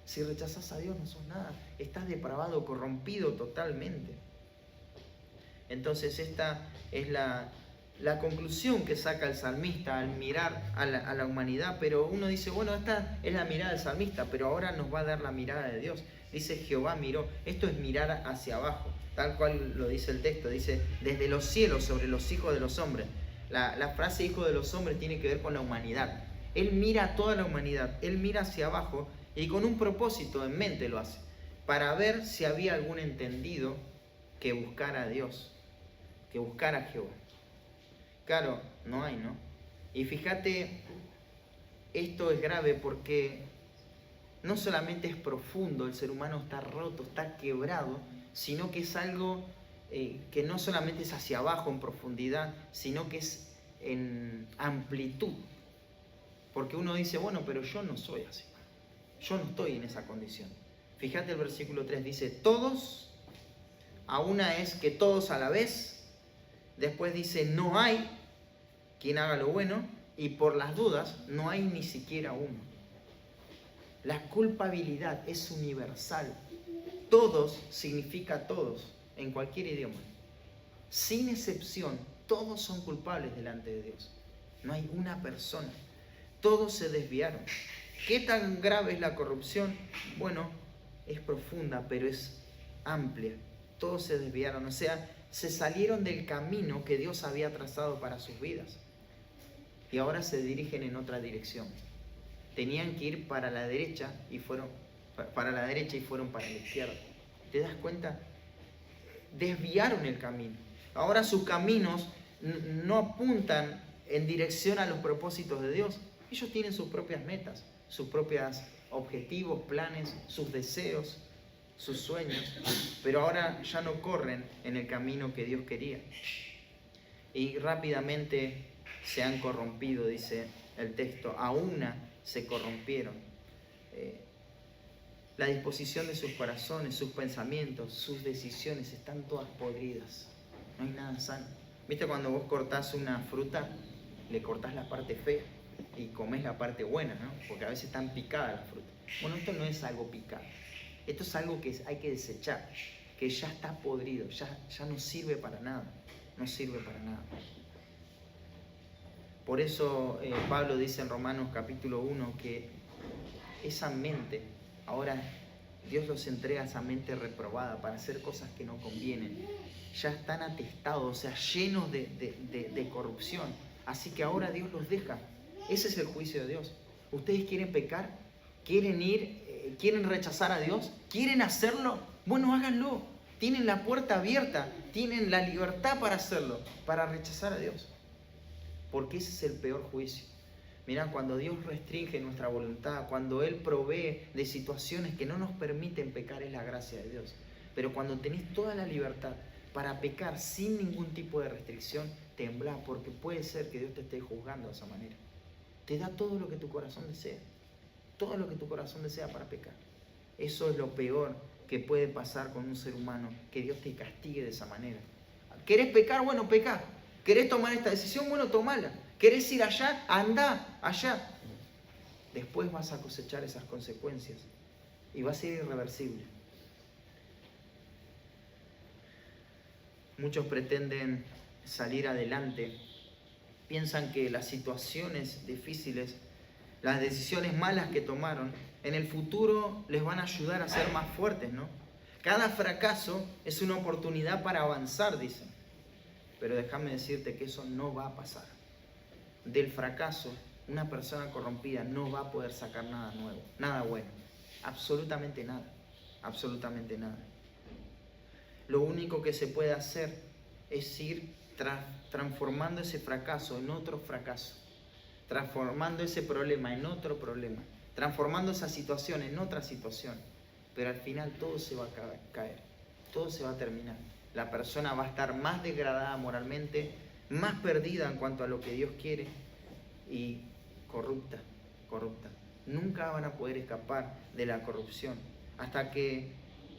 Si rechazas a Dios, no sos nada. Estás depravado, corrompido totalmente. Entonces esta es la conclusión que saca el salmista al mirar a la humanidad. Pero uno dice, bueno, esta es la mirada del salmista, pero ahora nos va a dar la mirada de Dios. Dice, Jehová miró. Esto es mirar hacia abajo, tal cual lo dice el texto. Dice, desde los cielos sobre los hijos de los hombres. La frase hijo de los hombres tiene que ver con la humanidad. Él mira a toda la humanidad, Él mira hacia abajo y con un propósito en mente lo hace, para ver si había algún entendido que buscara a Dios, que buscara a Jehová. Claro, no hay, ¿no? Y fíjate, esto es grave porque no solamente es profundo, el ser humano está roto, está quebrado, sino que es algo que no solamente es hacia abajo en profundidad, sino que es en amplitud. Porque uno dice, bueno, pero yo no soy así. Yo no estoy en esa condición. Fíjate el versículo 3, dice, todos, a una es que todos a la vez. Después dice, no hay quien haga lo bueno. Y por las dudas, no hay ni siquiera uno. La culpabilidad es universal. Todos significa todos, en cualquier idioma. Sin excepción, todos son culpables delante de Dios. No hay una persona. Todos se desviaron. ¿Qué tan grave es la corrupción? Bueno, es profunda, pero es amplia. Todos se desviaron, o sea, se salieron del camino que Dios había trazado para sus vidas. Y ahora se dirigen en otra dirección. Tenían que ir para la derecha y fueron para la izquierda. ¿Te das cuenta? Desviaron el camino. Ahora sus caminos no apuntan en dirección a los propósitos de Dios. Ellos tienen sus propias metas, sus propios objetivos, planes, sus deseos, sus sueños, pero ahora ya no corren en el camino que Dios quería. Y rápidamente se han corrompido, dice el texto, a una se corrompieron. La disposición de sus corazones, sus pensamientos, sus decisiones están todas podridas. No hay nada sano. ¿Viste cuando vos cortás una fruta, le cortás la parte fea y comés la parte buena, ¿no? Porque a veces están picadas las frutas. Bueno, esto no es algo picado. Esto es algo que hay que desechar, que ya está podrido, ya no sirve para nada. No sirve para nada. Por eso Pablo dice en Romanos capítulo 1 que esa mente, ahora Dios los entrega a esa mente reprobada para hacer cosas que no convienen. Ya están atestados, o sea, llenos de corrupción. Así que ahora Dios los deja. Ese es el juicio de Dios. ¿Ustedes quieren pecar? ¿Quieren ir? ¿Quieren rechazar a Dios? ¿Quieren hacerlo? Bueno, háganlo. Tienen la puerta abierta, tienen la libertad para hacerlo, para rechazar a Dios. Porque ese es el peor juicio. Mirá, cuando Dios restringe nuestra voluntad, cuando Él provee de situaciones que no nos permiten pecar, es la gracia de Dios. Pero cuando tenés toda la libertad para pecar sin ningún tipo de restricción, temblá, porque puede ser que Dios te esté juzgando de esa manera. Te da todo lo que tu corazón desea. Todo lo que tu corazón desea para pecar. Eso es lo peor que puede pasar con un ser humano, que Dios te castigue de esa manera. ¿Querés pecar? Bueno, pecá. ¿Querés tomar esta decisión? Bueno, tomala. ¿Querés ir allá? Andá allá. Después vas a cosechar esas consecuencias y va a ser irreversible. Muchos pretenden salir adelante. Piensan que las situaciones difíciles, las decisiones malas que tomaron, en el futuro les van a ayudar a ser más fuertes, ¿no? Cada fracaso es una oportunidad para avanzar, dicen. Pero déjame decirte que eso no va a pasar. Del fracaso, una persona corrompida no va a poder sacar nada nuevo, nada bueno. Absolutamente nada. Absolutamente nada. Lo único que se puede hacer es ir transformando ese fracaso en otro fracaso. Transformando ese problema en otro problema. Transformando esa situación en otra situación. Pero al final todo se va a caer. Todo se va a terminar. La persona va a estar más degradada moralmente, más perdida en cuanto a lo que Dios quiere y corrupta. Nunca van a poder escapar de la corrupción hasta que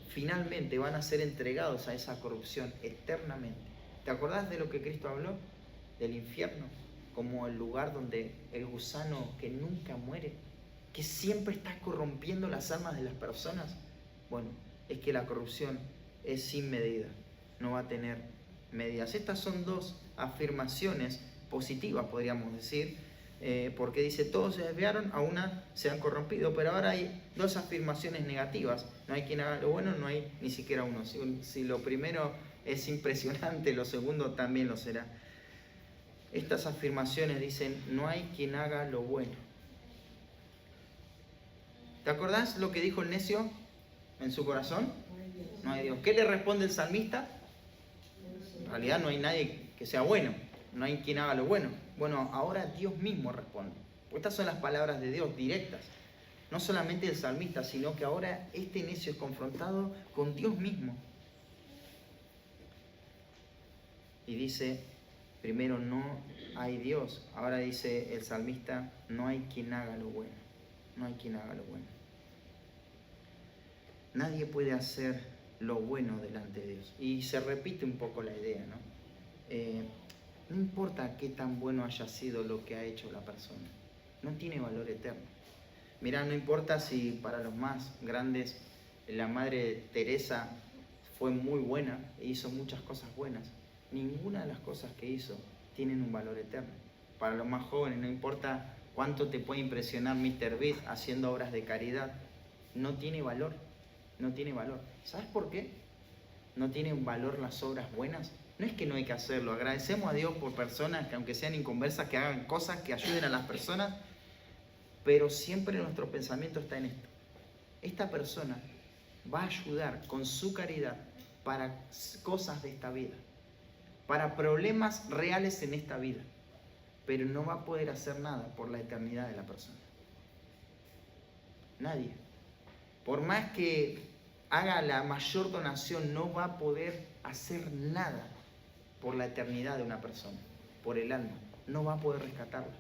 finalmente van a ser entregados a esa corrupción eternamente. ¿Te acordás de lo que Cristo habló? Del infierno, como el lugar donde el gusano que nunca muere, que siempre está corrompiendo las almas de las personas. Bueno, es que la corrupción es sin medida. No va a tener medidas. Estas son dos afirmaciones positivas, podríamos decir, porque dice, todos se desviaron, a una se han corrompido, pero ahora hay dos afirmaciones negativas. No hay quien haga lo bueno, no hay ni siquiera uno. Si lo primero es impresionante, lo segundo también lo será. Estas afirmaciones dicen, no hay quien haga lo bueno. ¿Te acordás lo que dijo el necio en su corazón? No hay Dios. ¿Qué le responde el salmista? En realidad no hay nadie que sea bueno, no hay quien haga lo bueno. Bueno, ahora Dios mismo responde. Estas son las palabras de Dios directas. No solamente el salmista, sino que ahora este necio es confrontado con Dios mismo. Y dice, primero no hay Dios. Ahora dice el salmista, no hay quien haga lo bueno. No hay quien haga lo bueno. Nadie puede hacer lo bueno delante de Dios. Y se repite un poco la idea, ¿no? No importa qué tan bueno haya sido lo que ha hecho la persona. No tiene valor eterno. Mirá, no importa si para los más grandes la Madre Teresa fue muy buena e hizo muchas cosas buenas. Ninguna de las cosas que hizo tienen un valor eterno. Para los más jóvenes, no importa cuánto te puede impresionar Mr. Beast haciendo obras de caridad, no tiene valor. No tiene valor. ¿Sabes por qué no tienen valor las obras buenas? No es que no hay que hacerlo. Agradecemos a Dios por personas que, aunque sean inconversas, que hagan cosas que ayuden a las personas, pero siempre nuestro pensamiento está en esto. Esta persona va a ayudar con su caridad para cosas de esta vida, para problemas reales en esta vida, pero no va a poder hacer nada por la eternidad de la persona. Nadie. Por más que haga la mayor donación, no va a poder hacer nada por la eternidad de una persona, por el alma. No va a poder rescatarla.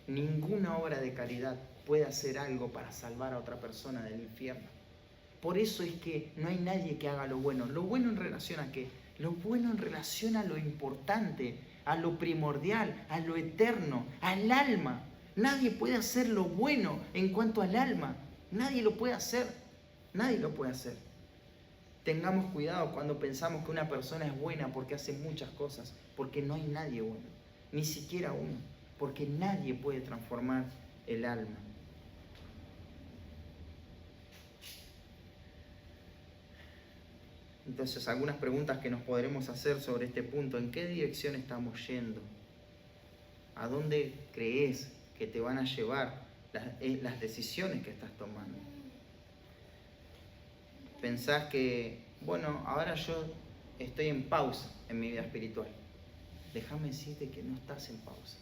Ninguna obra de caridad puede hacer algo para salvar a otra persona del infierno. Por eso es que no hay nadie que haga lo bueno. ¿Lo bueno en relación a qué? Lo bueno en relación a lo importante, a lo primordial, a lo eterno, al alma. Nadie puede hacer lo bueno en cuanto al alma. Nadie lo puede hacer. Nadie lo puede hacer. Tengamos cuidado cuando pensamos que una persona es buena porque hace muchas cosas, porque no hay nadie bueno, ni siquiera uno, porque nadie puede transformar el alma. Entonces, algunas preguntas que nos podremos hacer sobre este punto: ¿en qué dirección estamos yendo? ¿A dónde crees que te van a llevar las decisiones que estás tomando? Pensás que, bueno, ahora yo estoy en pausa en mi vida espiritual. Déjame decirte que no estás en pausa.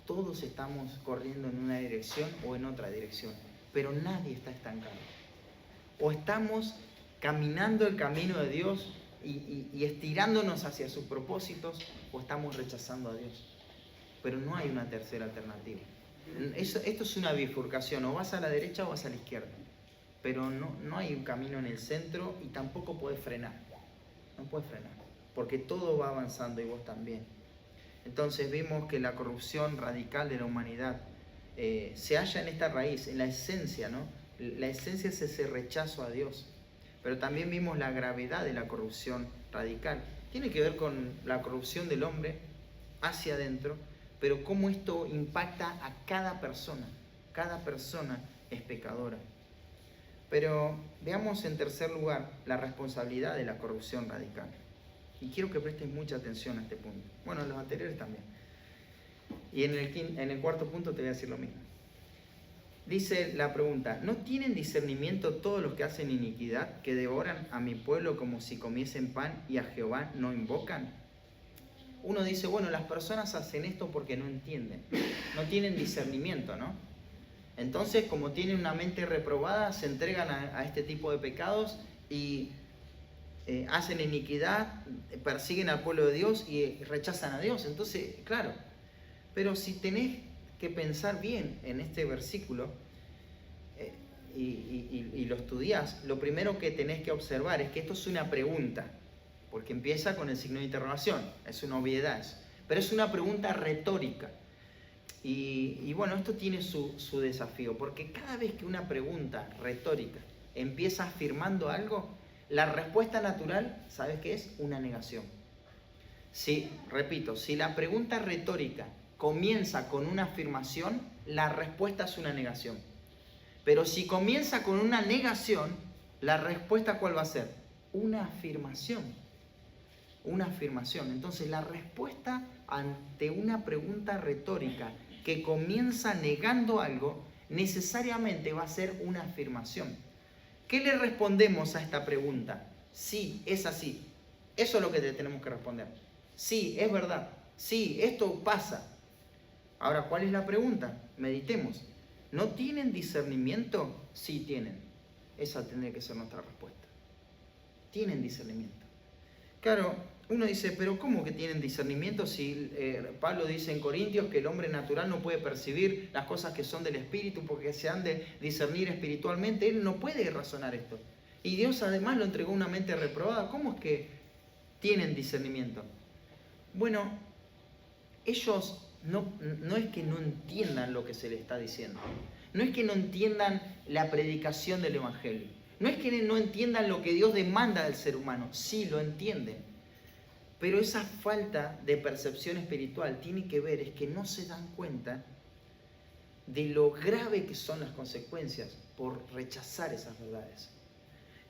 Todos estamos corriendo en una dirección o en otra dirección, pero nadie está estancado. O estamos caminando el camino de Dios y estirándonos hacia sus propósitos, o estamos rechazando a Dios. Pero no hay una tercera alternativa. Esto es una bifurcación, o vas a la derecha o vas a la izquierda. Pero no hay un camino en el centro y tampoco puedes frenar. No puedes frenar, porque todo va avanzando y vos también. Entonces vimos que la corrupción radical de la humanidad se halla en esta raíz, en la esencia, ¿no? La esencia es ese rechazo a Dios. Pero también vimos la gravedad de la corrupción radical. Tiene que ver con la corrupción del hombre hacia adentro, pero cómo esto impacta a cada persona. Cada persona es pecadora. Pero veamos en tercer lugar la responsabilidad de la corrupción radical. Y quiero que prestes mucha atención a este punto. Bueno, en los anteriores también. Y en el cuarto punto te voy a decir lo mismo. Dice la pregunta: ¿no tienen discernimiento todos los que hacen iniquidad, que devoran a mi pueblo como si comiesen pan y a Jehová no invocan? Uno dice, bueno, las personas hacen esto porque no entienden, no tienen discernimiento, ¿no? Entonces, como tienen una mente reprobada, se entregan a este tipo de pecados y hacen iniquidad, persiguen al pueblo de Dios y rechazan a Dios. Entonces, claro, pero si tenés que pensar bien en este versículo y lo estudiás, lo primero que tenés que observar es que esto es una pregunta, porque empieza con el signo de interrogación, es una obviedad eso, pero es una pregunta retórica. Y bueno, esto tiene su desafío, porque cada vez que una pregunta retórica empieza afirmando algo, la respuesta natural, ¿sabes qué es? Una negación. Repito, si la pregunta retórica comienza con una afirmación, la respuesta es una negación. Pero si comienza con una negación, la respuesta ¿cuál va a ser? Una afirmación. Una afirmación. Entonces, la respuesta ante una pregunta retórica que comienza negando algo, necesariamente va a ser una afirmación. ¿Qué le respondemos a esta pregunta? Sí, es así. Eso es lo que te tenemos que responder. Sí, es verdad. Sí, esto pasa. Ahora, ¿cuál es la pregunta? Meditemos. ¿No tienen discernimiento? Sí tienen. Esa tendría que ser nuestra respuesta. Tienen discernimiento. Claro, uno dice, pero ¿cómo que tienen discernimiento si Pablo dice en Corintios que el hombre natural no puede percibir las cosas que son del Espíritu porque se han de discernir espiritualmente? Él no puede razonar esto. Y Dios además lo entregó una mente reprobada. ¿Cómo es que tienen discernimiento? Bueno, ellos no es que no entiendan lo que se les está diciendo. No es que no entiendan la predicación del Evangelio. No es que no entiendan lo que Dios demanda del ser humano. Sí, lo entienden. Pero esa falta de percepción espiritual tiene que ver, es que no se dan cuenta de lo grave que son las consecuencias por rechazar esas verdades.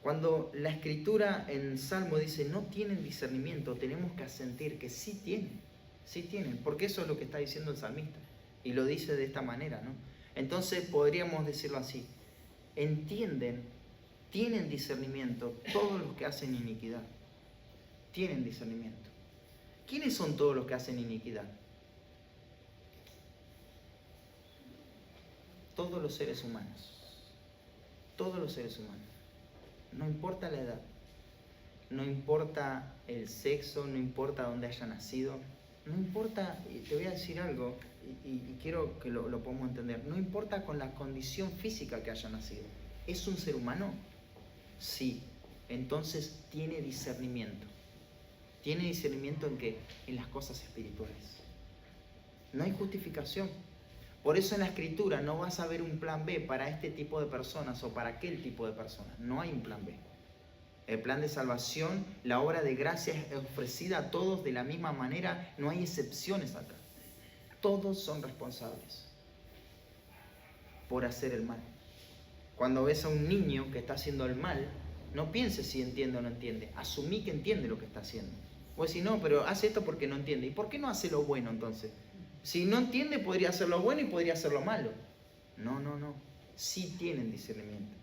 Cuando la Escritura en Salmo dice, no tienen discernimiento, tenemos que asentir que sí tienen, porque eso es lo que está diciendo el salmista, y lo dice de esta manera, ¿no? Entonces podríamos decirlo así: tienen discernimiento todos los que hacen iniquidad. Tienen discernimiento. ¿Quiénes son todos los que hacen iniquidad? Todos los seres humanos. Todos los seres humanos. No importa la edad, no importa el sexo, no importa dónde haya nacido, no importa, y te voy a decir algo, y quiero que lo podamos entender, no importa con la condición física que haya nacido, es un ser humano. Sí. Entonces tiene discernimiento. Tiene discernimiento ¿en qué? En las cosas espirituales. No hay justificación. Por eso en la Escritura no vas a ver un plan B para este tipo de personas o para aquel tipo de personas. No hay un plan B. El plan de salvación, la obra de gracia es ofrecida a todos de la misma manera. No hay excepciones acá. Todos son responsables por hacer el mal. Cuando ves a un niño que está haciendo el mal, no pienses si entiende o no entiende. Asumí que entiende lo que está haciendo. O si no, pero hace esto porque no entiende. ¿Y por qué no hace lo bueno entonces? Si no entiende, podría hacer lo bueno y podría hacer lo malo. No. Sí tienen discernimiento.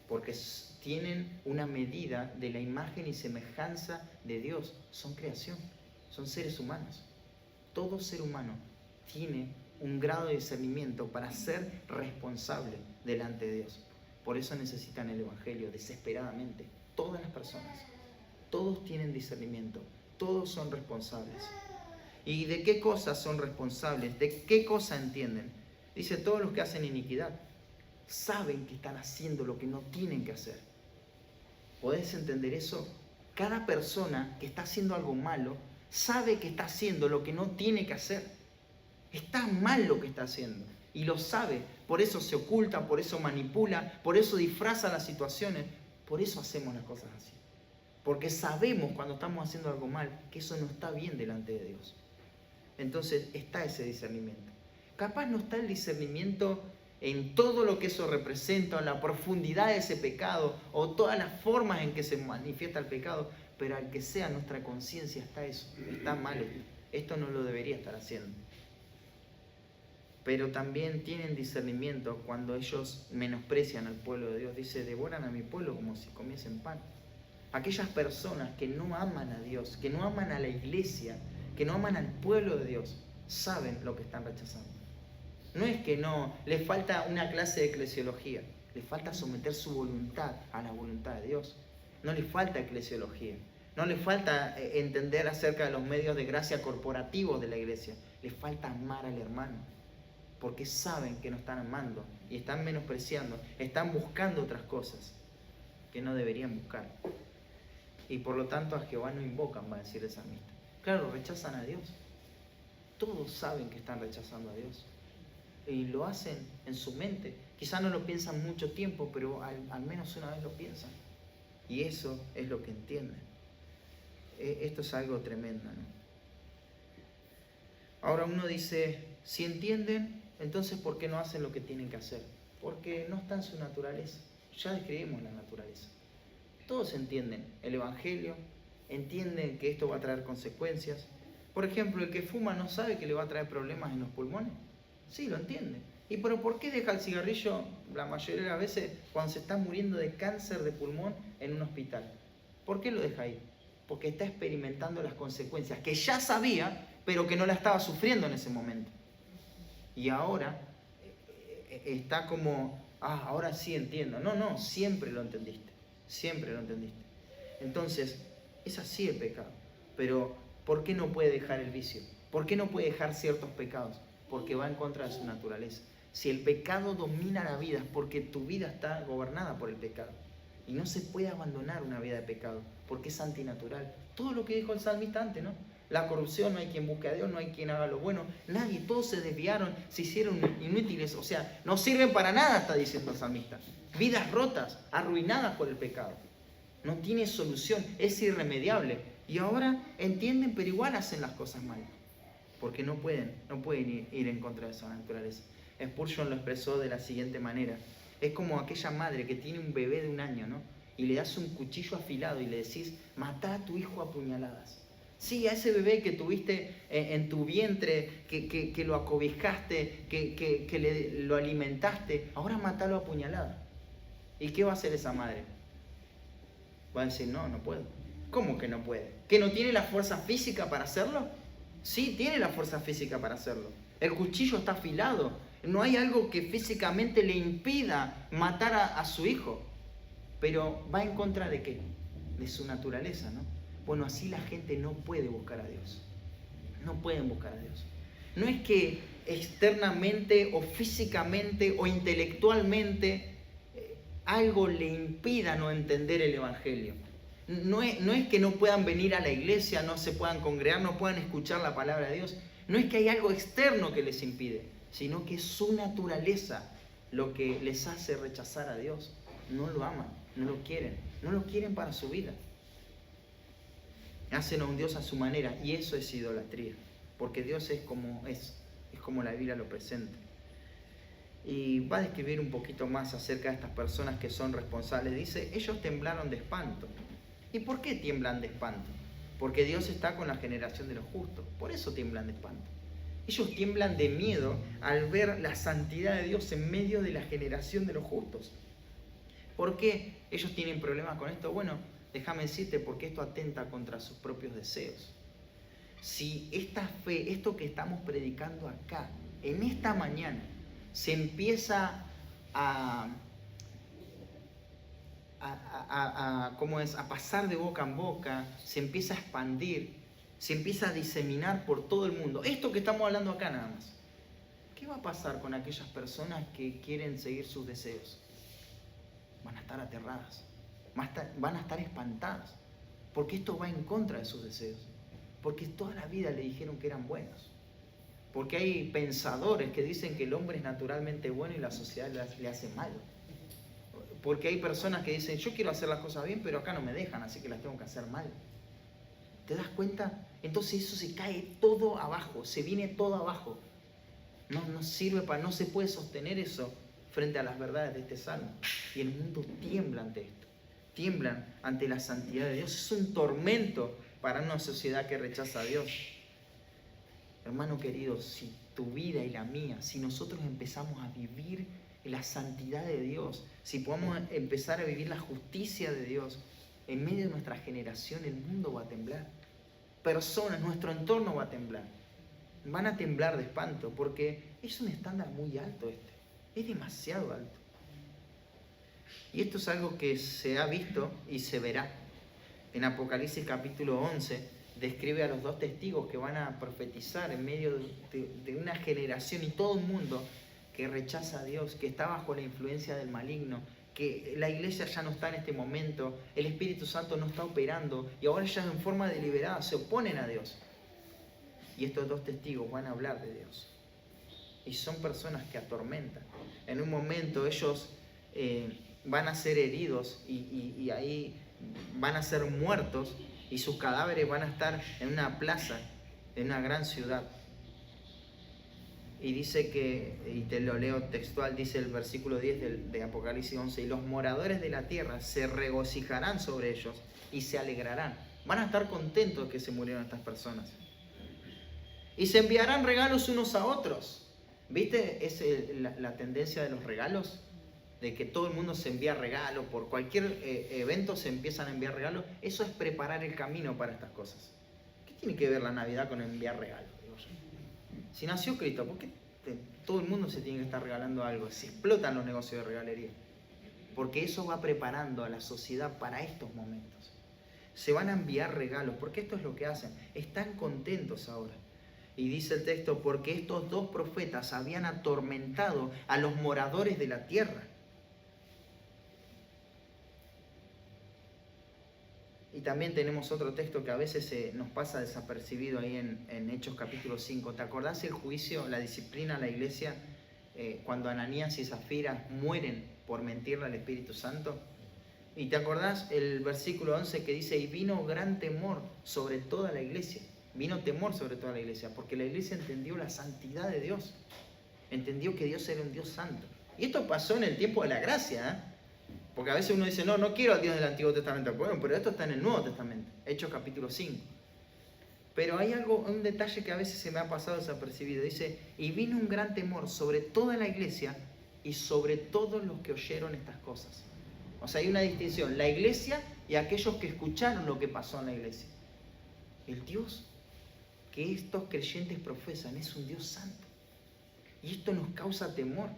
Porque tienen una medida de la imagen y semejanza de Dios. Son creación. Son seres humanos. Todo ser humano tiene un grado de discernimiento para ser responsable delante de Dios. Por eso necesitan el Evangelio desesperadamente. Todas las personas. Todos tienen discernimiento. Todos son responsables. ¿Y de qué cosas son responsables? ¿De qué cosa entienden? Dice, todos los que hacen iniquidad saben que están haciendo lo que no tienen que hacer. ¿Podés entender eso? Cada persona que está haciendo algo malo sabe que está haciendo lo que no tiene que hacer. Está mal lo que está haciendo y lo sabe. Por eso se oculta, por eso manipula, por eso disfraza las situaciones. Por eso hacemos las cosas así. Porque sabemos cuando estamos haciendo algo mal que eso no está bien delante de Dios. Entonces está ese discernimiento. Capaz no está el discernimiento en todo lo que eso representa, en la profundidad de ese pecado o todas las formas en que se manifiesta el pecado, pero al que sea nuestra conciencia está eso, está mal. Esto no lo debería estar haciendo. Pero también tienen discernimiento cuando ellos menosprecian al pueblo de Dios. Dice, devoran a mi pueblo como si comiesen pan. Aquellas personas que no aman a Dios, que no aman a la iglesia, que no aman al pueblo de Dios, saben lo que están rechazando. No es que no, les falta una clase de eclesiología, les falta someter su voluntad a la voluntad de Dios. No les falta eclesiología, no les falta entender acerca de los medios de gracia corporativos de la iglesia, les falta amar al hermano, porque saben que no están amando y están menospreciando, están buscando otras cosas que no deberían buscar. Y por lo tanto a Jehová no invocan, va a decir el salmista. Claro, rechazan a Dios. Todos saben que están rechazando a Dios. Y lo hacen en su mente. Quizás no lo piensan mucho tiempo, pero al menos una vez lo piensan. Y eso es lo que entienden. Esto es algo tremendo, ¿no? Ahora uno dice, si entienden, entonces ¿por qué no hacen lo que tienen que hacer? Porque no está en su naturaleza. Ya describimos la naturaleza. Todos entienden el Evangelio, entienden que esto va a traer consecuencias. Por ejemplo, el que fuma no sabe que le va a traer problemas en los pulmones. Sí, lo entiende. ¿Y pero por qué deja el cigarrillo la mayoría de las veces cuando se está muriendo de cáncer de pulmón en un hospital? ¿Por qué lo deja ahí? Porque está experimentando las consecuencias que ya sabía, pero que no la estaba sufriendo en ese momento. Y ahora está como, ahora sí entiendo. No, siempre lo entendiste. Siempre lo entendiste. Entonces, es así el pecado. Pero, ¿por qué no puede dejar el vicio? ¿Por qué no puede dejar ciertos pecados? Porque va en contra de su naturaleza. Si el pecado domina la vida, es porque tu vida está gobernada por el pecado. Y no se puede abandonar una vida de pecado, porque es antinatural. Todo lo que dijo el salmista antes, ¿no? La corrupción, no hay quien busque a Dios, no hay quien haga lo bueno. Nadie, todos se desviaron, se hicieron inútiles. O sea, no sirven para nada, está diciendo el salmista. Vidas rotas, arruinadas por el pecado. No tiene solución, es irremediable. Y ahora entienden, pero igual hacen las cosas mal. Porque no pueden ir en contra de esa naturaleza. Spurgeon lo expresó de la siguiente manera. Es como aquella madre que tiene un bebé de 1 año, ¿no? Y le das un cuchillo afilado y le decís, matá a tu hijo a puñaladas. Sí, a ese bebé que tuviste en tu vientre, que lo acobijaste, que lo alimentaste, ahora matalo a puñaladas. ¿Y qué va a hacer esa madre? Va a decir, no puedo. ¿Cómo que no puede? ¿Que no tiene la fuerza física para hacerlo? Sí, tiene la fuerza física para hacerlo. El cuchillo está afilado. No hay algo que físicamente le impida matar a su hijo. Pero va en contra de ¿qué? De su naturaleza, ¿no? Bueno, así la gente no puede buscar a Dios. No pueden buscar a Dios. No es que externamente o físicamente o intelectualmente algo le impida no entender el Evangelio. No es que no puedan venir a la iglesia, no se puedan congregar, no puedan escuchar la palabra de Dios. No es que hay algo externo que les impide, sino que es su naturaleza lo que les hace rechazar a Dios. No lo aman, no lo quieren para su vida. Hacen a un Dios a su manera, y eso es idolatría, porque Dios es como la Biblia lo presenta. Y va a describir un poquito más acerca de estas personas que son responsables. Dice, ellos temblaron de espanto. ¿Y por qué tiemblan de espanto? Porque Dios está con la generación de los justos. Por eso tiemblan de espanto. Ellos tiemblan de miedo al ver la santidad de Dios en medio de la generación de los justos. ¿Por qué ellos tienen problemas con esto? Bueno, déjame decirte, porque esto atenta contra sus propios deseos. Si esta fe, esto que estamos predicando acá, en esta mañana, se empieza a pasar de boca en boca, se empieza a expandir, se empieza a diseminar por todo el mundo. Esto que estamos hablando acá nada más. ¿Qué va a pasar con aquellas personas que quieren seguir sus deseos? Van a estar aterradas, van a estar espantadas, porque esto va en contra de sus deseos, porque toda la vida le dijeron que eran buenos. Porque hay pensadores que dicen que el hombre es naturalmente bueno y la sociedad le hace malo. Porque hay personas que dicen, yo quiero hacer las cosas bien, pero acá no me dejan, así que las tengo que hacer mal. ¿Te das cuenta? Entonces eso se cae todo abajo, se viene todo abajo. No sirve no se puede sostener eso frente a las verdades de este salmo. Y el mundo tiembla ante esto. Tiemblan ante la santidad de Dios. Es un tormento para una sociedad que rechaza a Dios. Hermano querido, si tu vida y la mía, si nosotros empezamos a vivir la santidad de Dios, si podemos empezar a vivir la justicia de Dios, en medio de nuestra generación el mundo va a temblar. Personas, nuestro entorno va a temblar. Van a temblar de espanto, porque es un estándar muy alto es demasiado alto. Y esto es algo que se ha visto y se verá. En Apocalipsis capítulo 11 describe a los dos testigos que van a profetizar en medio de una generación y todo un mundo que rechaza a Dios, que está bajo la influencia del maligno, que la iglesia ya no está en este momento, el Espíritu Santo no está operando y ahora ya en forma deliberada se oponen a Dios. Y estos dos testigos van a hablar de Dios. Y son personas que atormentan. En un momento ellos van a ser heridos y ahí van a ser muertos y sus cadáveres van a estar en una plaza, en una gran ciudad. Y dice que, y te lo leo textual, dice el versículo 10 de Apocalipsis 11, y los moradores de la tierra se regocijarán sobre ellos y se alegrarán. Van a estar contentos que se murieron estas personas. Y se enviarán regalos unos a otros. ¿Viste? Es la tendencia de los regalos, de que todo el mundo se envía regalos, por cualquier evento se empiezan a enviar regalos. Eso es preparar el camino para estas cosas. ¿Qué tiene que ver la Navidad con enviar regalos? Si nació Cristo, ¿por qué todo el mundo se tiene que estar regalando algo? Se explotan los negocios de regalería. Porque eso va preparando a la sociedad para estos momentos. Se van a enviar regalos, porque esto es lo que hacen. Están contentos ahora. Y dice el texto, porque estos dos profetas habían atormentado a los moradores de la tierra. Y también tenemos otro texto que a veces nos pasa desapercibido ahí en Hechos capítulo 5. ¿Te acordás el juicio, la disciplina a la iglesia cuando Ananías y Zafira mueren por mentirle al Espíritu Santo? ¿Y te acordás el versículo 11 que dice, y vino gran temor sobre toda la iglesia? Vino temor sobre toda la iglesia, porque la iglesia entendió la santidad de Dios. Entendió que Dios era un Dios santo. Y esto pasó en el tiempo de la gracia, ¿eh? Porque a veces uno dice, no quiero al Dios del Antiguo Testamento. Bueno, pero esto está en el Nuevo Testamento, Hechos capítulo 5. Pero hay un detalle que a veces se me ha pasado desapercibido. Dice, y vino un gran temor sobre toda la iglesia y sobre todos los que oyeron estas cosas. O sea, hay una distinción, la iglesia y aquellos que escucharon lo que pasó en la iglesia. El Dios que estos creyentes profesan es un Dios santo. Y esto nos causa temor,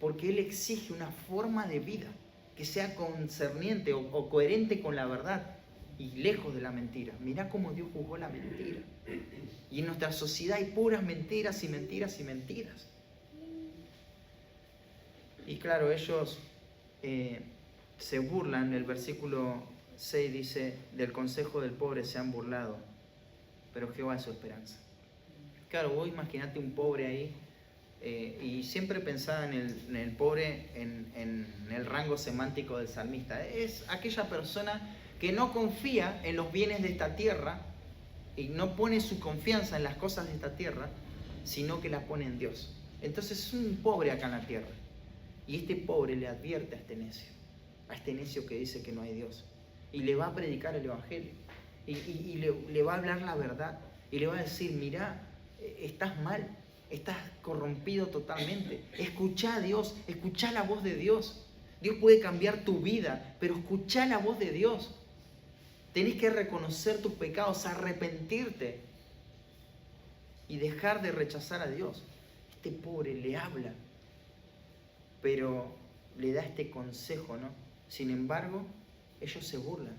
porque Él exige una forma de vida que sea concerniente o coherente con la verdad y lejos de la mentira. Mirá cómo Dios juzgó la mentira. Y en nuestra sociedad hay puras mentiras y mentiras y mentiras. Y claro, ellos se burlan, el versículo 6 dice, del consejo del pobre se han burlado, pero Jehová es su esperanza. Claro, vos imaginate un pobre ahí, y siempre pensaba en el pobre en el rango semántico del salmista. Es aquella persona que no confía en los bienes de esta tierra y no pone su confianza en las cosas de esta tierra, sino que la pone en Dios. Entonces es un pobre acá en la tierra. Y este pobre le advierte a este necio que dice que no hay Dios. Y le va a predicar el Evangelio. Y le va a hablar la verdad. Y le va a decir, mirá, estás mal, estás corrompido totalmente. Escuchá a Dios, escuchá la voz de Dios. Dios puede cambiar tu vida, pero escuchá la voz de Dios. Tenés que reconocer tus pecados, arrepentirte y dejar de rechazar a Dios. Este pobre le habla, pero le da este consejo, ¿no? Sin embargo, ellos se burlan.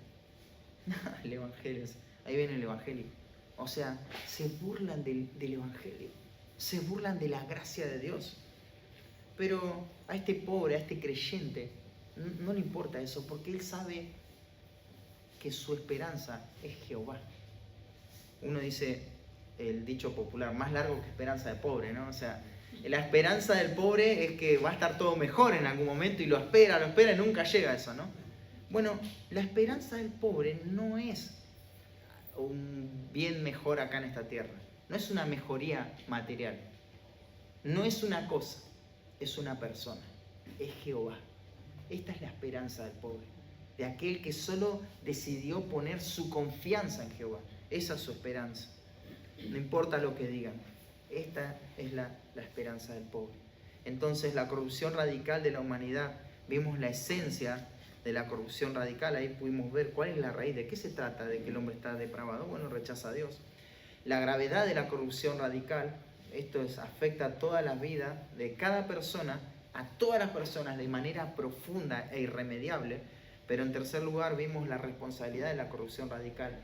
El Evangelio, ahí viene el Evangelio. O sea, se burlan del Evangelio, se burlan de la gracia de Dios. Pero a este pobre, a este creyente, no le importa eso, porque él sabe que su esperanza es Jehová. Uno dice, el dicho popular, más largo que esperanza de pobre, ¿no? O sea, la esperanza del pobre es que va a estar todo mejor en algún momento y lo espera y nunca llega a eso, ¿no? Bueno, la esperanza del pobre no es un bien mejor acá en esta tierra, no es una mejoría material, no es una cosa, es una persona, es Jehová. Esta es la esperanza del pobre, de aquel que solo decidió poner su confianza en Jehová. Esa es su esperanza. No importa lo que digan, esta es la esperanza del pobre. Entonces, la corrupción radical de la humanidad, vimos la esencia de la corrupción radical, ahí pudimos ver cuál es la raíz, de qué se trata, de que el hombre está depravado. Bueno, rechaza a Dios. La gravedad de la corrupción radical, esto afecta a toda la vida de cada persona, a todas las personas de manera profunda e irremediable. Pero en tercer lugar vimos la responsabilidad de la corrupción radical.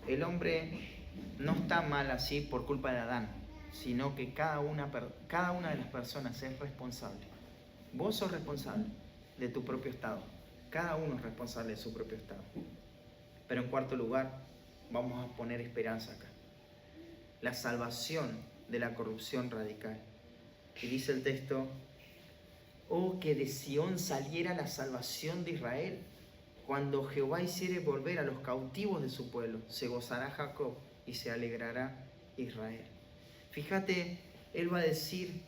El hombre no está mal así por culpa de Adán, sino que cada una de las personas es responsable. Vos sos responsable de tu propio estado. Cada uno es responsable de su propio estado. Pero en cuarto lugar, vamos a poner esperanza acá. La salvación de la corrupción radical. Y dice el texto, oh, que de Sión saliera la salvación de Israel. Cuando Jehová hiciere volver a los cautivos de su pueblo, se gozará Jacob y se alegrará Israel. Fíjate, él va a decir,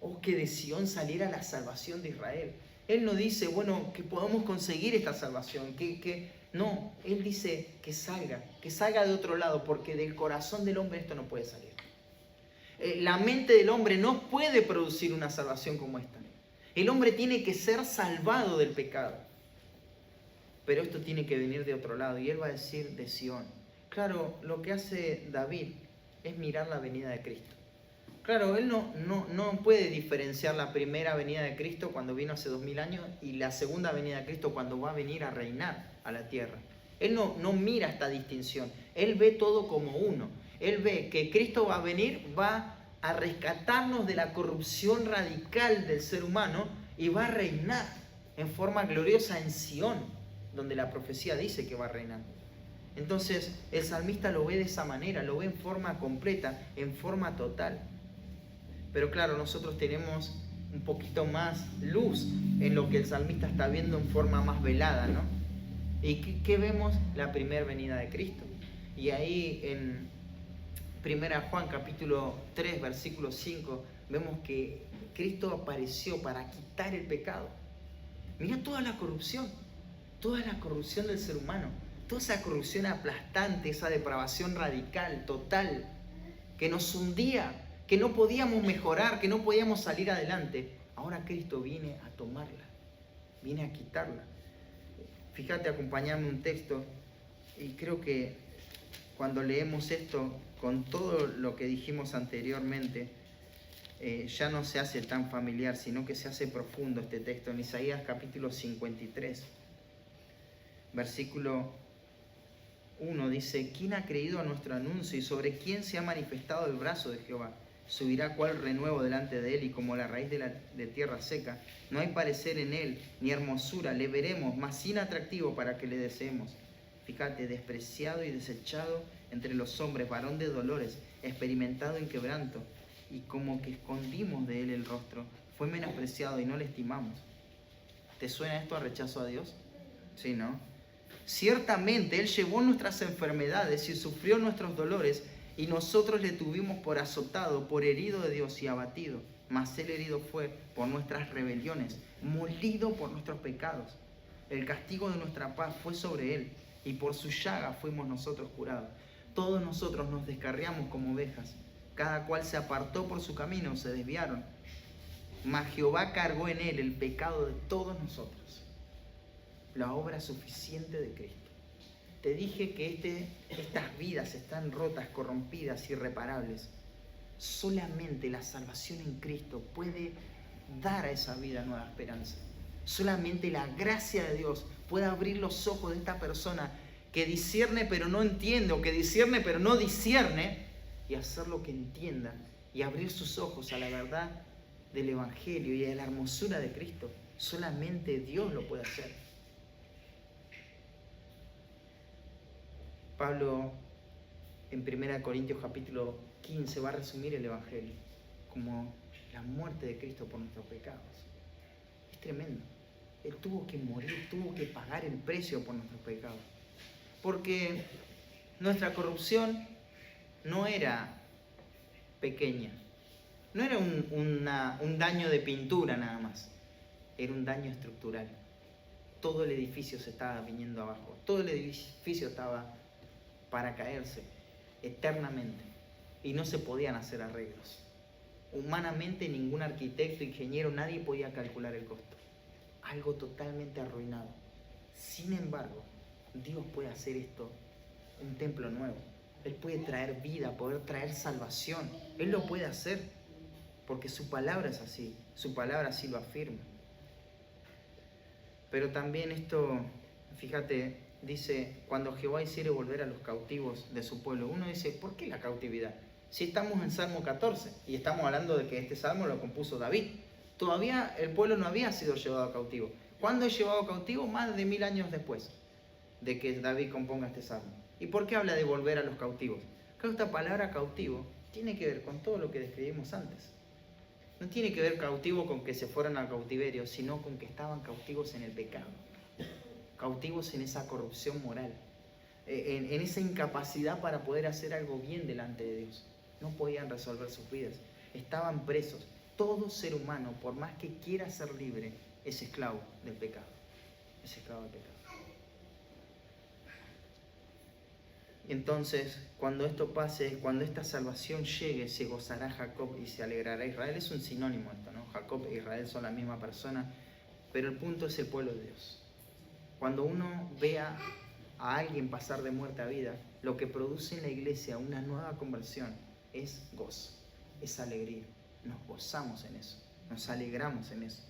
oh, que de Sión saliera la salvación de Israel. Él no dice, bueno, que podamos conseguir esta salvación, no, él dice que salga de otro lado, porque del corazón del hombre esto no puede salir. La mente del hombre no puede producir una salvación como esta. El hombre tiene que ser salvado del pecado. Pero esto tiene que venir de otro lado, y él va a decir de Sión. Claro, lo que hace David es mirar la venida de Cristo. Claro, él no puede diferenciar la primera venida de Cristo cuando vino hace 2000 años y la segunda venida de Cristo cuando va a venir a reinar a la tierra. Él no mira esta distinción, él ve todo como uno. Él ve que Cristo va a venir, va a rescatarnos de la corrupción radical del ser humano y va a reinar en forma gloriosa en Sión, donde la profecía dice que va a reinar. Entonces el salmista lo ve de esa manera, lo ve en forma completa, en forma total. Pero claro, nosotros tenemos un poquito más luz en lo que el salmista está viendo en forma más velada, ¿no? ¿Y qué vemos? La primera venida de Cristo. Y ahí en 1 Juan capítulo 3, versículo 5, vemos que Cristo apareció para quitar el pecado. Mira toda la corrupción del ser humano, toda esa corrupción aplastante, esa depravación radical, total, que nos hundía, que no podíamos mejorar, que no podíamos salir adelante. Ahora Cristo viene a tomarla, viene a quitarla. Fíjate, acompañarme un texto, y creo que cuando leemos esto, con todo lo que dijimos anteriormente, ya no se hace tan familiar, sino que se hace profundo este texto. En Isaías capítulo 53, versículo 1 dice, ¿quién ha creído a nuestro anuncio y sobre quién se ha manifestado el brazo de Jehová? Subirá cual renuevo delante de él y como la raíz de tierra seca. No hay parecer en él, ni hermosura. Le veremos, mas sin atractivo para que le deseemos. Fíjate, despreciado y desechado entre los hombres, varón de dolores, experimentado en quebranto. Y como que escondimos de él el rostro, fue menospreciado y no le estimamos. ¿Te suena esto a rechazo a Dios? Sí, ¿no? Ciertamente Él llevó nuestras enfermedades y sufrió nuestros dolores, y nosotros le tuvimos por azotado, por herido de Dios y abatido. Mas Él herido fue por nuestras rebeliones, molido por nuestros pecados. El castigo de nuestra paz fue sobre Él, y por su llaga fuimos nosotros curados. Todos nosotros nos descarriamos como ovejas, cada cual se apartó por su camino, se desviaron. Mas Jehová cargó en Él el pecado de todos nosotros. La obra suficiente de Cristo. Te dije que estas vidas están rotas, corrompidas, irreparables. Solamente la salvación en Cristo puede dar a esa vida nueva esperanza. Solamente la gracia de Dios puede abrir los ojos de esta persona que discierne pero no entiende, o que discierne pero no discierne, y hacerlo que entienda y abrir sus ojos a la verdad del Evangelio y a la hermosura de Cristo. Solamente Dios lo puede hacer. Pablo en 1 Corintios capítulo 15 va a resumir el Evangelio como la muerte de Cristo por nuestros pecados. Es tremendo. Él tuvo que morir, tuvo que pagar el precio por nuestros pecados. Porque nuestra corrupción no era pequeña, no era un daño de pintura nada más, era un daño estructural. Todo el edificio se estaba viniendo abajo, todo el edificio estaba para caerse eternamente y no se podían hacer arreglos. Humanamente ningún arquitecto, ingeniero, nadie podía calcular el costo. Algo totalmente arruinado. Sin embargo, Dios puede hacer esto, un templo nuevo. Él puede traer vida, poder traer salvación. Él lo puede hacer porque su palabra es así, su palabra así lo afirma. Pero también esto, fíjate, dice, cuando Jehová hiciere volver a los cautivos de su pueblo. Uno dice, ¿por qué la cautividad? Si estamos en Salmo 14 y estamos hablando de que este salmo lo compuso David. Todavía el pueblo no había sido llevado cautivo. ¿Cuándo es llevado cautivo? Más de 1000 años después de que David componga este salmo. ¿Y por qué habla de volver a los cautivos? Claro, esta palabra cautivo tiene que ver con todo lo que describimos antes. No tiene que ver cautivo con que se fueran al cautiverio, sino con que estaban cautivos en el pecado. Cautivos en esa corrupción moral, en esa incapacidad para poder hacer algo bien delante de Dios. No podían resolver sus vidas, estaban presos. Todo ser humano, por más que quiera ser libre, es esclavo del pecado. Es esclavo del pecado. Entonces, cuando esto pase, cuando esta salvación llegue, se gozará Jacob y se alegrará Israel. Es un sinónimo esto, ¿no? Jacob e Israel son la misma persona, pero el punto es el pueblo de Dios. Cuando uno vea a alguien pasar de muerte a vida, lo que produce en la iglesia una nueva conversión es gozo, es alegría. Nos gozamos en eso, nos alegramos en eso.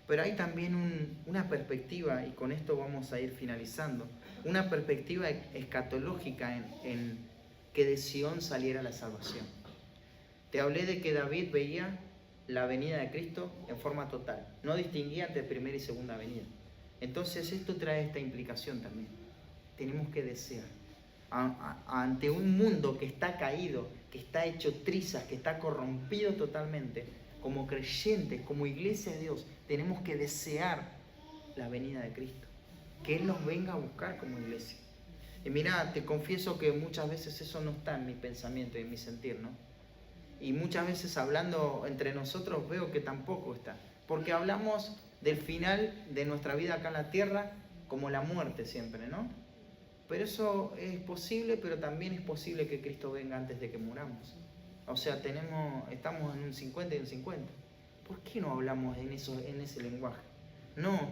Pero hay también una perspectiva, y con esto vamos a ir finalizando, una perspectiva escatológica en que de Sion saliera la salvación. Te hablé de que David veía la venida de Cristo en forma total, no distinguía entre primera y segunda venida. Entonces esto trae esta implicación también. Tenemos que desear. Ante un mundo que está caído, que está hecho trizas, que está corrompido totalmente, como creyentes, como iglesia de Dios, tenemos que desear la venida de Cristo. Que Él nos venga a buscar como iglesia. Y mira, te confieso que muchas veces eso no está en mi pensamiento y en mi sentir, ¿no? Y muchas veces hablando entre nosotros veo que tampoco está. Porque hablamos del final de nuestra vida acá en la tierra como la muerte siempre, ¿no? Pero eso es posible, pero también es posible que Cristo venga antes de que muramos. O sea, estamos en un 50 y un 50. ¿Por qué no hablamos en ese lenguaje? No,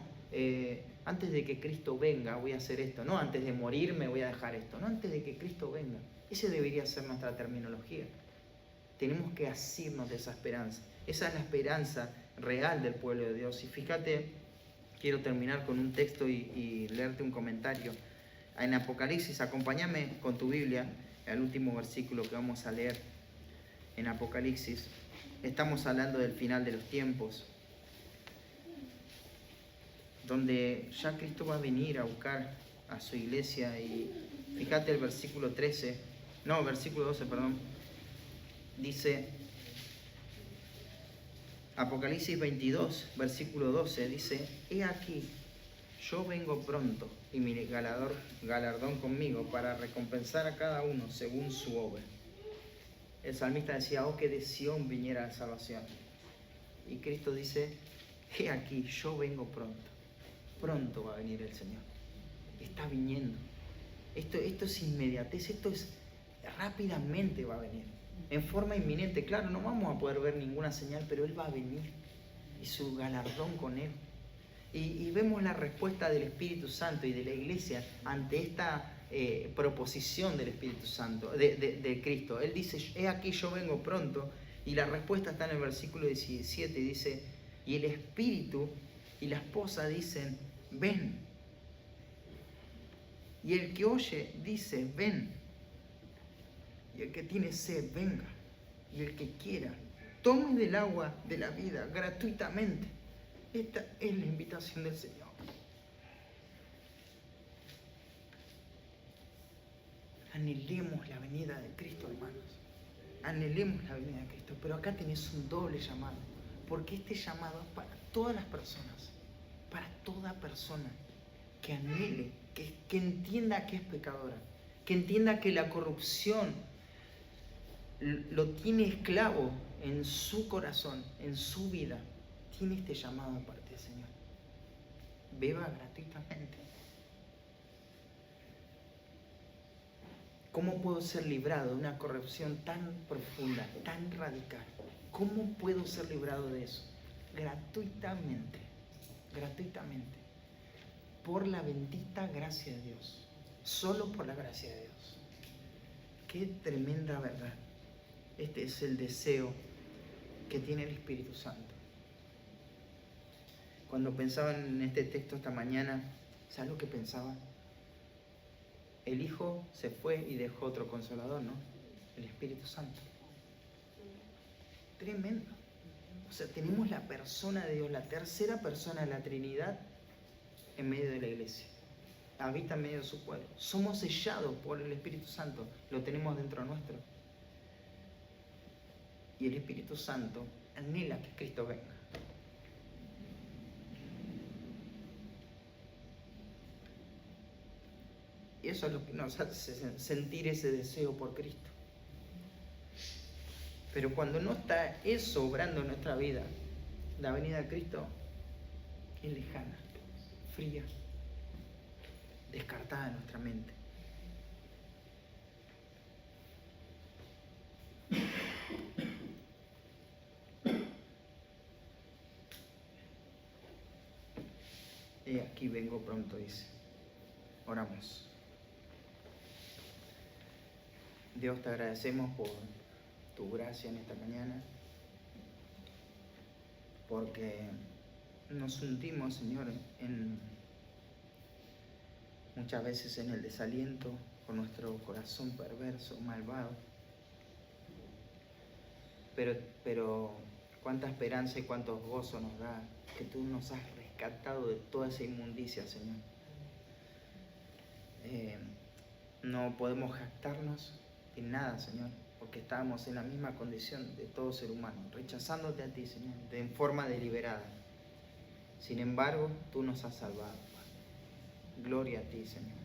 antes de que Cristo venga voy a hacer esto. No, antes de morirme voy a dejar esto. No, antes de que Cristo venga. Esa debería ser nuestra terminología. Tenemos que asirnos de esa esperanza. Esa es la esperanza real del pueblo de Dios. Y fíjate, quiero terminar con un texto y leerte un comentario. En Apocalipsis, acompáñame con tu Biblia al último versículo que vamos a leer. en Apocalipsis. Estamos hablando del final de los tiempos, donde ya Cristo va a venir a buscar a su iglesia. Y fíjate el versículo 12, perdón. Dice, Apocalipsis 22, versículo 12, dice: he aquí, yo vengo pronto, y mi galardón conmigo, para recompensar a cada uno según su obra. El salmista decía: oh, que de Sión viniera la salvación. Y Cristo dice: he aquí, yo vengo pronto. Pronto va a venir el Señor. Está viniendo. Esto es inmediatez, esto es rápidamente va a venir. En forma inminente. Claro, no vamos a poder ver ninguna señal, pero Él va a venir. Y su galardón con Él. Y vemos la respuesta del Espíritu Santo y de la Iglesia ante esta proposición del Espíritu Santo, de Cristo. Él dice: he aquí, yo vengo pronto. Y la respuesta está en el versículo 17, y dice: y el Espíritu y la esposa dicen: ven. Y el que oye dice: ven. Y el que tiene sed, venga. Y el que quiera, tome del agua de la vida gratuitamente. Esta es la invitación del Señor. Anhelemos la venida de Cristo, hermanos. Anhelemos la venida de Cristo. Pero acá tenés un doble llamado. Porque este llamado es para todas las personas. Para toda persona que anhele, que entienda que es pecadora. Que entienda que la corrupción lo tiene esclavo en su corazón, en su vida. Tiene este llamado de parte del Señor. Beba gratuitamente. ¿Cómo puedo ser librado de una corrupción tan profunda, tan radical? ¿Cómo puedo ser librado de eso? Gratuitamente. Gratuitamente. Por la bendita gracia de Dios. Solo por la gracia de Dios. Qué tremenda verdad. Este es el deseo que tiene el Espíritu Santo. Cuando pensaba en este texto esta mañana, ¿sabes lo que pensaba? El Hijo se fue y dejó otro Consolador, ¿no? El Espíritu Santo. Tremendo. O sea, tenemos la persona de Dios, la tercera persona de la Trinidad en medio de la iglesia. Habita en medio de su pueblo. Somos sellados por el Espíritu Santo. Lo tenemos dentro nuestro. Y el Espíritu Santo anhela que Cristo venga. Y eso es lo que nos hace sentir ese deseo por Cristo. Pero cuando no está eso obrando en nuestra vida, la venida de Cristo es lejana, fría, descartada en nuestra mente. Y aquí vengo pronto, dice. Oramos. Dios, te agradecemos por tu gracia en esta mañana, porque nos hundimos, Señor, muchas veces en el desaliento, con nuestro corazón perverso, malvado. Pero cuánta esperanza y cuánto gozo nos da que tú nos has rescatado de toda esa inmundicia, Señor. No podemos jactarnos en nada, Señor, porque estábamos en la misma condición de todo ser humano, rechazándote a ti, Señor, en forma deliberada. Sin embargo, tú nos has salvado, Padre. Gloria a ti, Señor.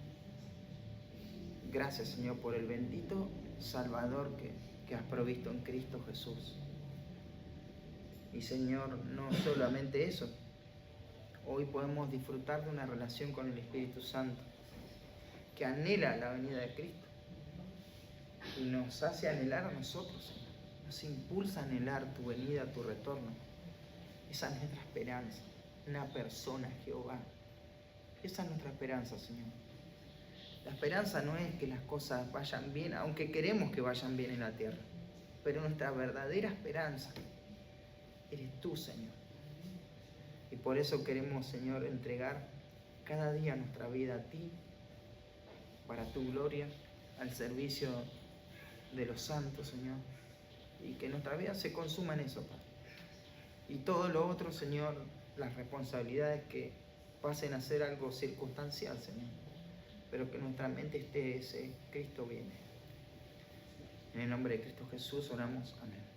Gracias, Señor, por el bendito Salvador que has provisto en Cristo Jesús. Y, Señor, no solamente eso, hoy podemos disfrutar de una relación con el Espíritu Santo que anhela la venida de Cristo y nos hace anhelar a nosotros, Señor. Nos impulsa a anhelar tu venida, tu retorno. Esa es nuestra esperanza, una persona, Jehová. Esa es nuestra esperanza, Señor. La esperanza no es que las cosas vayan bien, aunque queremos que vayan bien en la tierra, pero nuestra verdadera esperanza eres tú, Señor. Y por eso queremos, Señor, entregar cada día nuestra vida a ti, para tu gloria, al servicio de los santos, Señor, y que nuestra vida se consuma en eso, Padre. Y todo lo otro, Señor, las responsabilidades que pasen a ser algo circunstancial, Señor, pero que nuestra mente esté ese Cristo viene. En el nombre de Cristo Jesús oramos, amén.